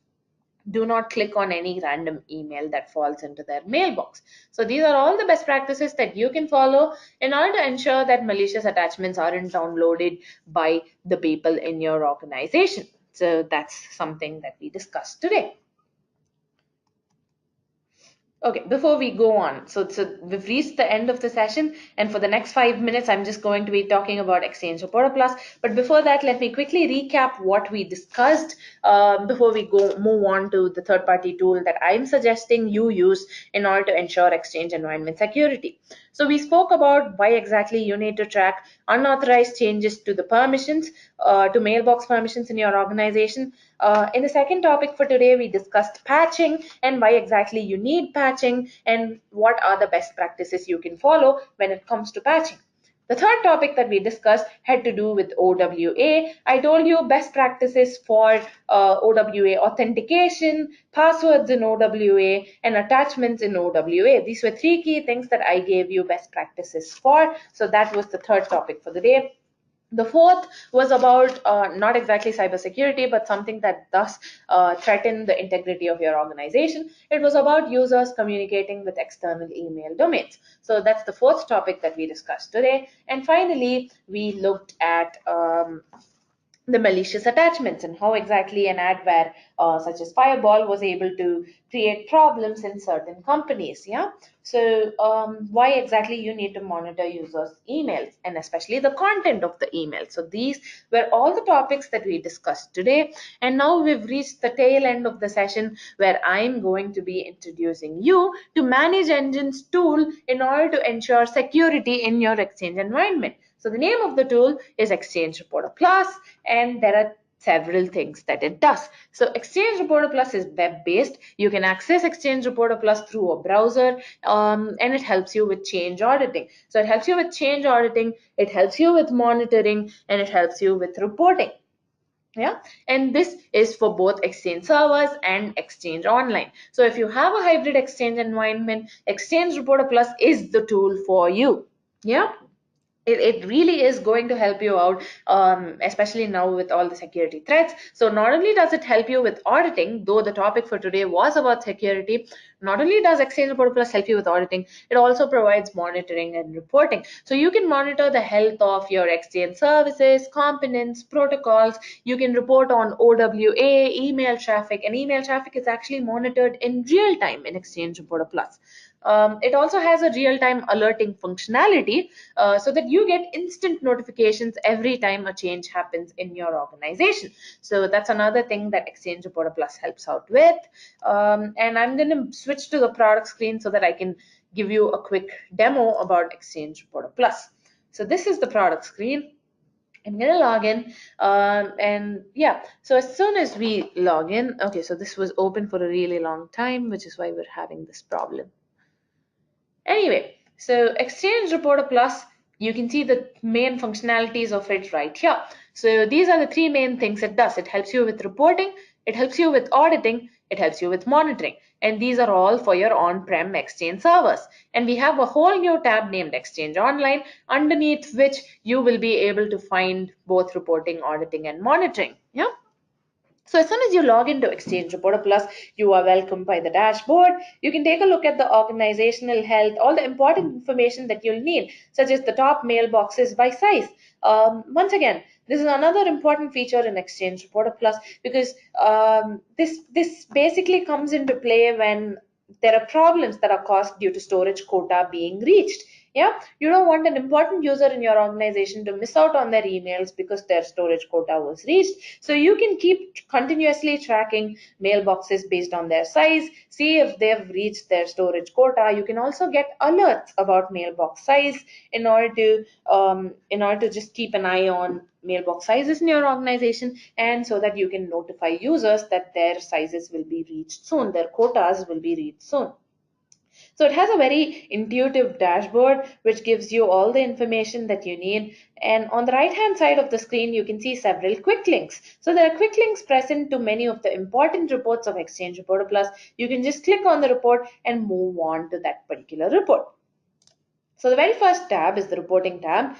do not click on any random email that falls into their mailbox. So these are all the best practices that you can follow in order to ensure that malicious attachments aren't downloaded by the people in your organization. So that's something that we discussed today. Okay, before we go on, so we've reached the end of the session, and for the next 5 minutes, I'm just going to be talking about Exchange Reporter Plus. But before that, let me quickly recap what we discussed before we move on to the third-party tool that I'm suggesting you use in order to ensure Exchange environment security. So we spoke about why exactly you need to track unauthorized changes to the permissions, to mailbox permissions in your organization. In the second topic for today, we discussed patching and why exactly you need patching and what are the best practices you can follow when it comes to patching. The third topic that we discussed had to do with OWA. I told you best practices for OWA authentication, passwords in OWA, and attachments in OWA. These were three key things that I gave you best practices for. So that was the third topic for the day. The fourth was about not exactly cybersecurity, but something that does threaten the integrity of your organization. It was about users communicating with external email domains. So that's the fourth topic that we discussed today. And finally, we looked at the malicious attachments and how exactly an adware such as Fireball was able to create problems in certain companies. Yeah. So why exactly you need to monitor users' emails and especially the content of the email. So these were all the topics that we discussed today. And now we've reached the tail end of the session where I'm going to be introducing you to Manage Engine's tool in order to ensure security in your Exchange environment. So the name of the tool is Exchange Reporter Plus, and there are several things that it does. So Exchange Reporter Plus is web-based. You can access Exchange Reporter Plus through a browser, and it helps you with change auditing. So it helps you with change auditing, it helps you with monitoring, and it helps you with reporting. Yeah, and this is for both Exchange servers and Exchange Online. So if you have a hybrid Exchange environment, Exchange Reporter Plus is the tool for you. Yeah. It really is going to help you out, especially now with all the security threats. So not only does it help you with auditing, though the topic for today was about security, not only does Exchange Report Plus help you with auditing, it also provides monitoring and reporting. So you can monitor the health of your Exchange services, components, protocols. You can report on OWA, email traffic, and email traffic is actually monitored in real time in Exchange Reporter Plus. It also has a real-time alerting functionality so that you get instant notifications every time a change happens in your organization. So that's another thing that Exchange Reporter Plus helps out with. And I'm going to switch to the product screen so that I can give you a quick demo about Exchange Reporter Plus. So this is the product screen. I'm gonna log in and yeah, so as soon as we log in, okay, so this was open for a really long time, which is why we're having this problem. Anyway, so Exchange Reporter Plus, you can see the main functionalities of it right here. So these are the three main things it does. It helps you with reporting, it helps you with auditing, it helps you with monitoring. And these are all for your on-prem Exchange servers. And we have a whole new tab named Exchange Online, underneath which you will be able to find both reporting, auditing, and monitoring. Yeah. So as soon as you log into Exchange Reporter Plus, you are welcomed by the dashboard. You can take a look at the organizational health, all the important information that you'll need, such as the top mailboxes by size. Once again, this is another important feature in Exchange Reporter Plus because this basically comes into play when there are problems that are caused due to storage quota being reached. Yeah, you don't want an important user in your organization to miss out on their emails because their storage quota was reached. So you can keep continuously tracking mailboxes based on their size, see if they've reached their storage quota. You can also get alerts about mailbox size in order to just keep an eye on mailbox sizes in your organization, and so that you can notify users that their sizes will be reached soon, their quotas will be reached soon. So it has a very intuitive dashboard which gives you all the information that you need. And on the right hand side of the screen, you can see several quick links. So there are quick links present to many of the important reports of Exchange Reporter Plus. You can just click on the report and move on to that particular report. So the very first tab is the reporting tab.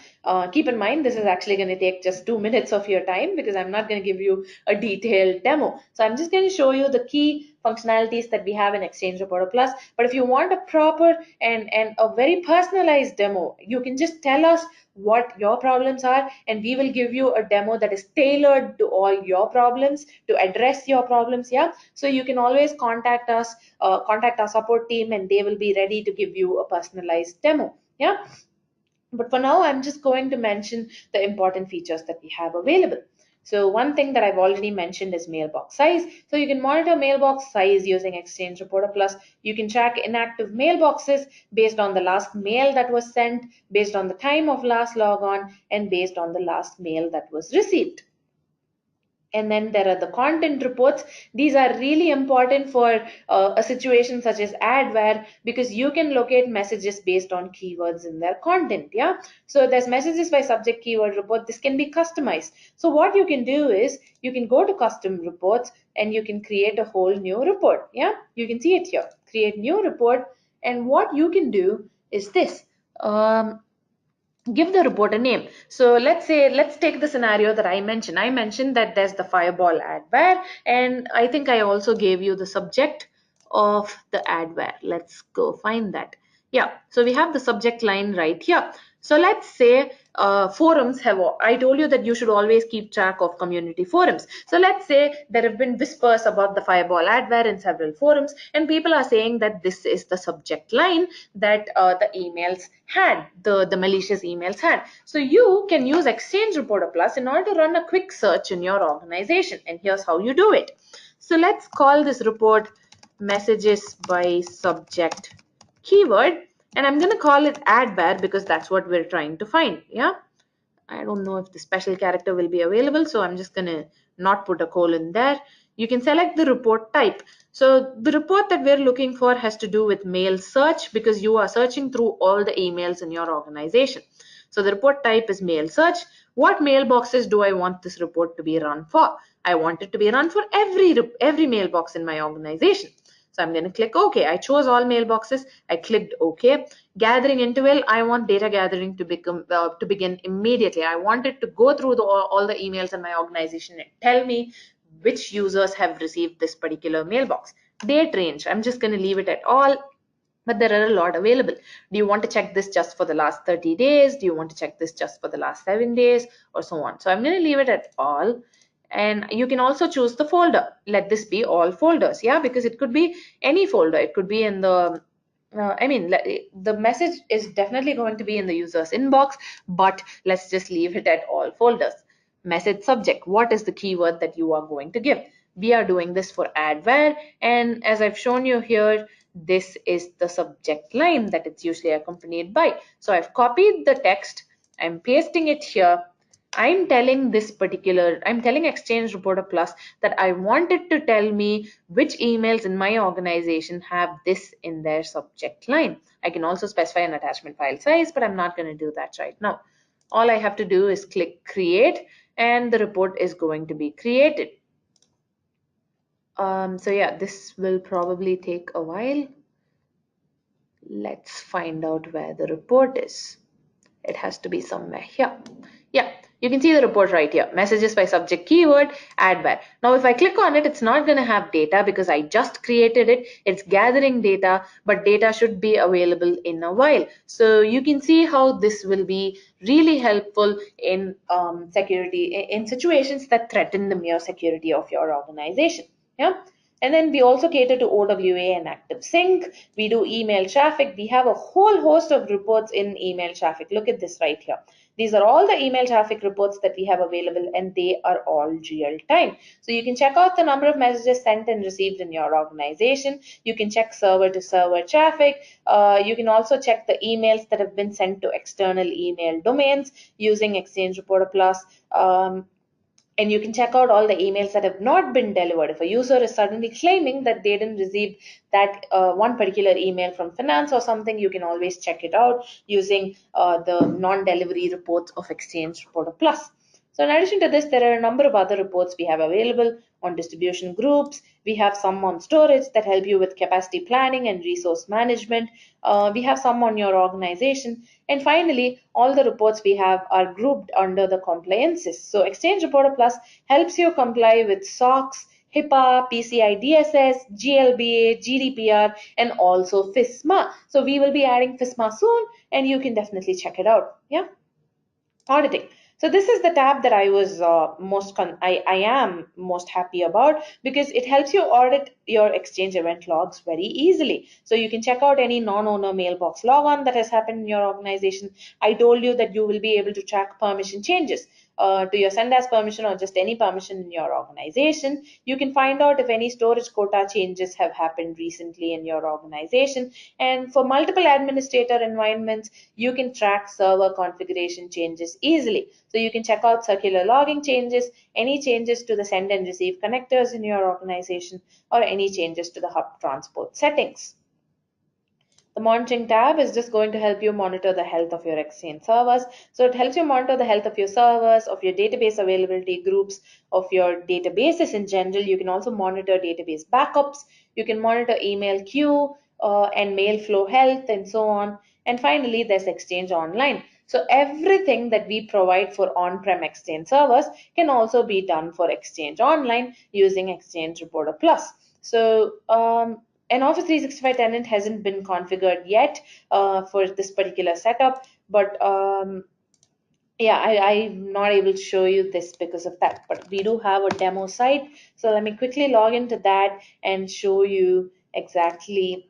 Keep in mind, this is actually going to take just 2 minutes of your time because I'm not going to give you a detailed demo. So I'm just going to show you the key functionalities that we have in Exchange Reporter Plus. But if you want a proper and a very personalized demo, you can just tell us what your problems are, and we will give you a demo that is tailored to all your problems, to address your problems. Yeah, so you can always contact our support team, and they will be ready to give you a personalized demo. Yeah, but for now, I'm just going to mention the important features that we have available. So one thing that I've already mentioned is mailbox size. So you can monitor mailbox size using Exchange Reporter Plus. You can track inactive mailboxes based on the last mail that was sent, based on the time of last logon, and based on the last mail that was received. And then there are the content reports. These are really important for a situation such as adware, because you can locate messages based on keywords in their content. Yeah, so there's messages by subject keyword report. This can be customized. So what you can do is you can go to custom reports and you can create a whole new report. Yeah, you can see it here, create new report. And what you can do is this. Give the report a name. So let's take the scenario that I mentioned that there's the fireball adware, and I think I also gave you the subject of the adware. Let's go find that. Yeah, so we have the subject line right here. So let's say forums have, I told you that you should always keep track of community forums. So let's say there have been whispers about the fireball adware in several forums, and people are saying that this is the subject line that the emails had, the malicious emails had. So you can use Exchange Reporter Plus in order to run a quick search in your organization, and here's how you do it. So let's call this report messages by subject keyword, and I'm going to call it adware because that's what we're trying to find. Yeah, I don't know if the special character will be available, so I'm just going to not put a colon there. You can select the report type. So the report that we're looking for has to do with mail search, because you are searching through all the emails in your organization. So the report type is mail search. What mailboxes do I want this report to be run for? I want it to be run for every mailbox in my organization. So I'm going to click OK. I chose all mailboxes. I clicked OK. Gathering interval, I want data gathering to begin immediately. I want it to go through all the emails in my organization and tell me which users have received this particular mailbox. Date range, I'm just going to leave it at all, but there are a lot available. Do you want to check this just for the last 30 days? Do you want to check this just for the last 7 days, or so on? So I'm going to leave it at all. And you can also choose the folder. Let this be all folders. Yeah, because it could be any folder. It could be in the the message is definitely going to be in the user's inbox, but let's just leave it at all folders. Message subject, what is the keyword that you are going to give? We are doing this for adware, and as I've shown you here, this is the subject line that it's usually accompanied by. So I've copied the text, I'm pasting it here. I'm telling Exchange Reporter Plus that I want it to tell me which emails in my organization have this in their subject line. I can also specify an attachment file size, but I'm not going to do that right now. All I have to do is click create, and the report is going to be created. So yeah, this will probably take a while. Let's find out where the report is. It has to be somewhere here. Yeah, you can see the report right here. Messages by subject keyword, adware. Now if I click on it, it's not going to have data because I just created it. It's gathering data, but data should be available in a while. So you can see how this will be really helpful in security, in situations that threaten the mere security of your organization. Yeah. And then we also cater to OWA and Active Sync. We do email traffic. We have a whole host of reports in email traffic. Look at this right here. These are all the email traffic reports that we have available, and they are all real time. So you can check out the number of messages sent and received in your organization. You can check server to server traffic. You can also check the emails that have been sent to external email domains using Exchange Reporter Plus. And you can check out all the emails that have not been delivered. If a user is suddenly claiming that they didn't receive that one particular email from finance or something, you can always check it out using the non-delivery reports of Exchange Reporter Plus. So in addition to this, there are a number of other reports we have available on distribution groups. We have some on storage that help you with capacity planning and resource management. We have some on your organization. And finally, all the reports we have are grouped under the compliances. So Exchange Reporter Plus helps you comply with SOX, HIPAA, PCI DSS, GLBA, GDPR, and also FISMA. So we will be adding FISMA soon, and you can definitely check it out. Yeah. Auditing. So this is the tab that I was I am most happy about, because it helps you audit your Exchange event logs very easily. So you can check out any non-owner mailbox logon that has happened in your organization. I told you that you will be able to track permission changes to your send as permission or just any permission in your organization. You can find out if any storage quota changes have happened recently in your organization. And for multiple administrator environments, you can track server configuration changes easily. So you can check out circular logging changes, any changes to the send and receive connectors in your organization, or any changes to the hub transport settings. The monitoring tab is just going to help you monitor the health of your Exchange servers. So it helps you monitor the health of your servers, of your database availability groups, of your databases in general. You can also monitor database backups. You can monitor email queue and mail flow health and so on. And finally, there's Exchange Online. So everything that we provide for on-prem Exchange servers can also be done for Exchange Online using Exchange Reporter Plus. So an Office 365 tenant hasn't been configured yet for this particular setup, but yeah, I'm not able to show you this because of that, but we do have a demo site. So let me quickly log into that and show you exactly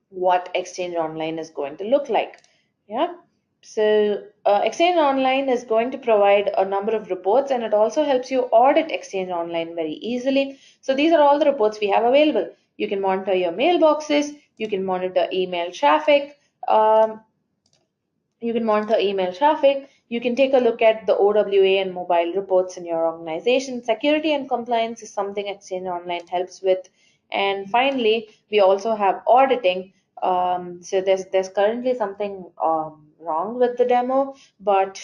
what Exchange Online is going to look like. Yeah. So Exchange Online is going to provide a number of reports, and it also helps you audit Exchange Online very easily. So these are all the reports we have available. You can monitor your mailboxes, you can monitor email traffic, um, you can monitor email traffic. You can take a look at the OWA and mobile reports in your organization. Security and compliance is something Exchange Online helps with. And finally, we also have auditing. So there's currently something wrong with the demo, but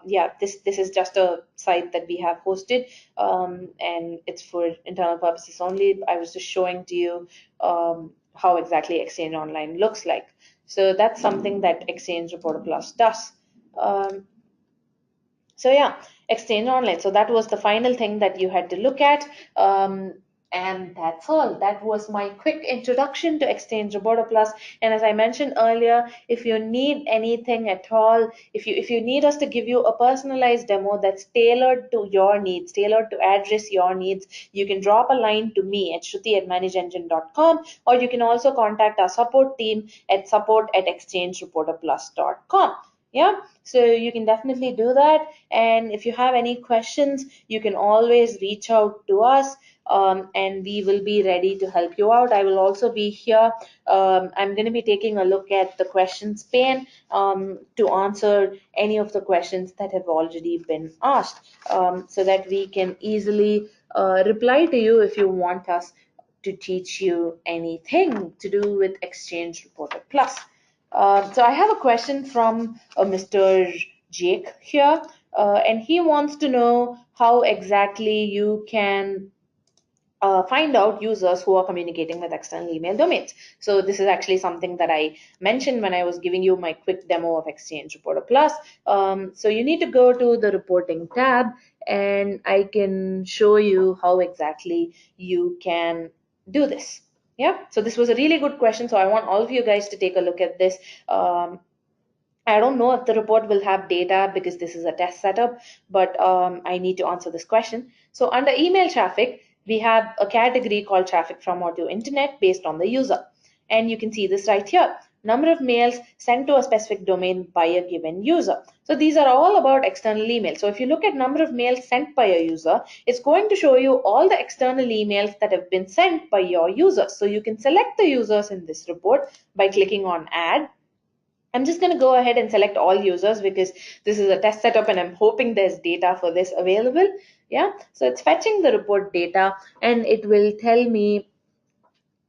yeah, this is just a site that we have hosted, and it's for internal purposes only. I was just showing to you how exactly Exchange Online looks like. So that's something that Exchange Reporter Plus does. Um, so yeah, Exchange Online. So that was the final thing that you had to look at. And that's all. That was my quick introduction to Exchange Reporter Plus. And as I mentioned earlier, if you need anything at all, if you need us to give you a personalized demo that's tailored to your needs, tailored to address your needs, you can drop a line to me at shruti@manageengine.com, or you can also contact our support team at support@exchangereporterplus.com. Yeah, so you can definitely do that. And if you have any questions, you can always reach out to us, and we will be ready to help you out. I will also be here. I'm going to be taking a look at the questions pane to answer any of the questions that have already been asked, so that we can easily reply to you if you want us to teach you anything to do with Exchange Reporter Plus. So I have a question from Mr. Jake here, and he wants to know how exactly you can find out users who are communicating with external email domains. So this is actually something that I mentioned when I was giving you my quick demo of Exchange Reporter Plus. So you need to go to the reporting tab, and I can show you how exactly you can do this. Yeah, so this was a really good question. So I want all of you guys to take a look at this. I don't know if the report will have data because this is a test setup, but I need to answer this question. So under email traffic, we have a category called traffic from or to internet based on the user. And you can see this right here. Number of mails sent to a specific domain by a given user. So these are all about external emails. So if you look at number of mails sent by a user, it's going to show you all the external emails that have been sent by your users. So you can select the users in this report by clicking on add. I'm just going to go ahead and select all users because this is a test setup and I'm hoping there's data for this available. Yeah, so it's fetching the report data, and it will tell me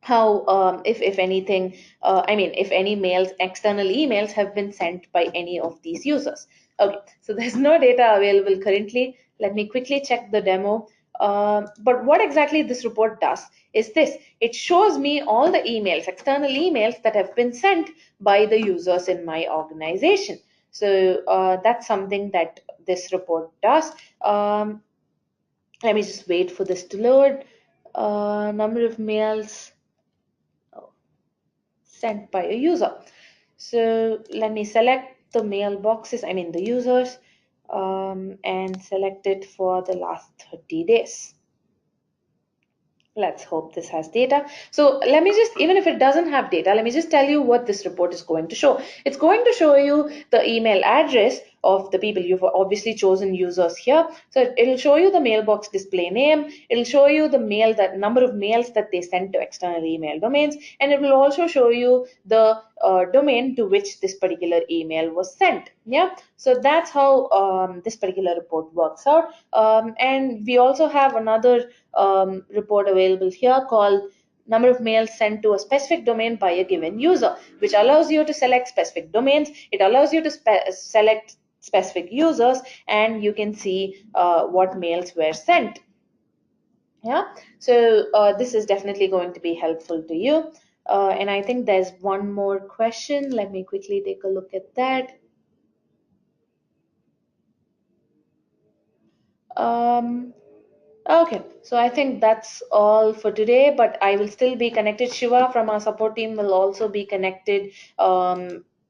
how if anything, I mean if any mails, external emails have been sent by any of these users. Okay, so there's no data available currently. Let me quickly check the demo. But what exactly this report does is this: it shows me all the emails, external emails that have been sent by the users in my organization. So that's something that this report does. Let me just wait for this to load. Number of mails sent by a user. So let me select the mailboxes, I mean the users, and select it for the last 30 days. Let's hope this has data. So let me just, even if it doesn't have data, let me just tell you what this report is going to show. It's going to show you the email address of the people. You've obviously chosen users here. So it'll show you the mailbox display name. It'll show you the mail, that number of mails that they sent to external email domains. And it will also show you the domain to which this particular email was sent. Yeah. So that's how this particular report works out. And we also have another report available here called number of mails sent to a specific domain by a given user, which allows you to select specific domains. It allows you to select specific users, and you can see what mails were sent. Yeah, so this is definitely going to be helpful to you. And I think there's one more question. Let me quickly take a look at that. Um, Okay, so I think that's all for today, but I will still be connected. Shiva from our support team will also be connected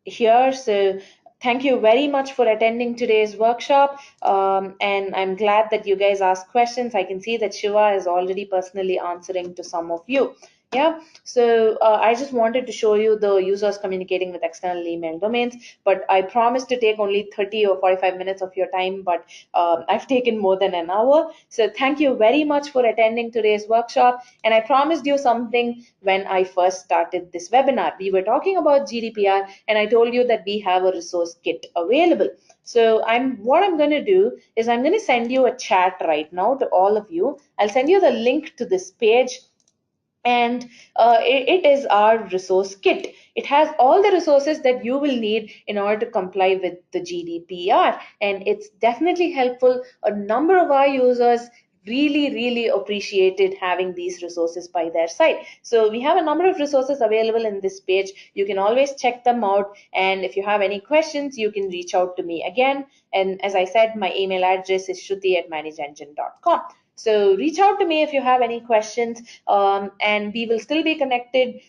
here. So thank you very much for attending today's workshop. And I'm glad that you guys asked questions. I can see that Shiva is already personally answering to some of you. Yeah, so I just wanted to show you the users communicating with external email domains, but I promised to take only 30 or 45 minutes of your time, but I've taken more than an hour. So thank you very much for attending today's workshop. And I promised you something when I first started this webinar. We were talking about GDPR, and I told you that we have a resource kit available. So what I'm going to do is I'm going to send you a chat right now to all of you. I'll send you the link to this page, and it is our resource kit. It has all the resources that you will need in order to comply with the GDPR, and it's definitely helpful. A number of our users really appreciated having these resources by their side. So we have a number of resources available in this page. You can always check them out, and if you have any questions, you can reach out to me again. And as I said, my email address is shruti@manageengine.com. So reach out to me if you have any questions, and we will still be connected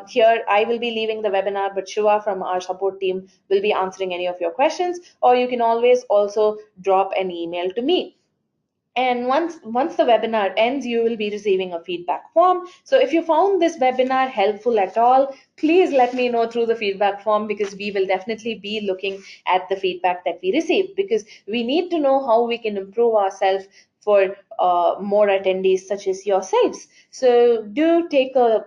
here. I will be leaving the webinar, but Shiva from our support team will be answering any of your questions, or you can always also drop an email to me. And once the webinar ends, you will be receiving a feedback form. So if you found this webinar helpful at all, please let me know through the feedback form, because we will definitely be looking at the feedback that we receive, because we need to know how we can improve ourselves for more attendees such as yourselves. So do take a,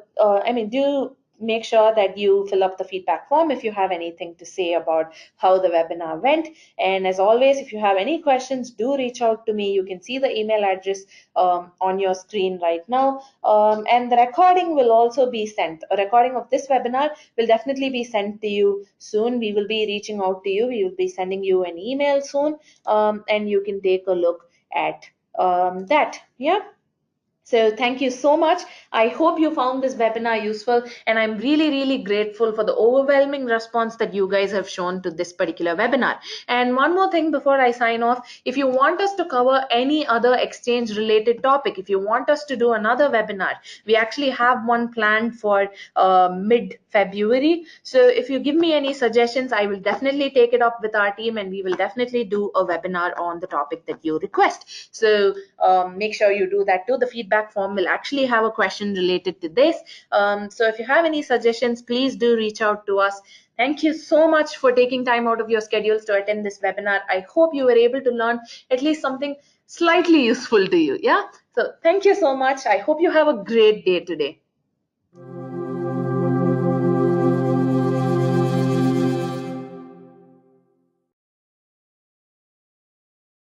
do make sure that you fill up the feedback form if you have anything to say about how the webinar went. And as always, if you have any questions, do reach out to me. You can see the email address on your screen right now. And the recording will also be sent. A recording of this webinar will definitely be sent to you soon. We will be reaching out to you. We will be sending you an email soon, and you can take a look at that. Yeah. So thank you so much. I hope you found this webinar useful, and I'm really grateful for the overwhelming response that you guys have shown to this particular webinar. And one more thing before I sign off, if you want us to cover any other exchange related topic, if you want us to do another webinar, we actually have one planned for mid-February. So if you give me any suggestions, I will definitely take it up with our team, and we will definitely do a webinar on the topic that you request. So make sure you do that too. The feedback form will actually have a question related to this. So if you have any suggestions, please do reach out to us. Thank you so much for taking time out of your schedules to attend this webinar. I hope you were able to learn at least something slightly useful to you. Yeah. So thank you so much. I hope you have a great day today.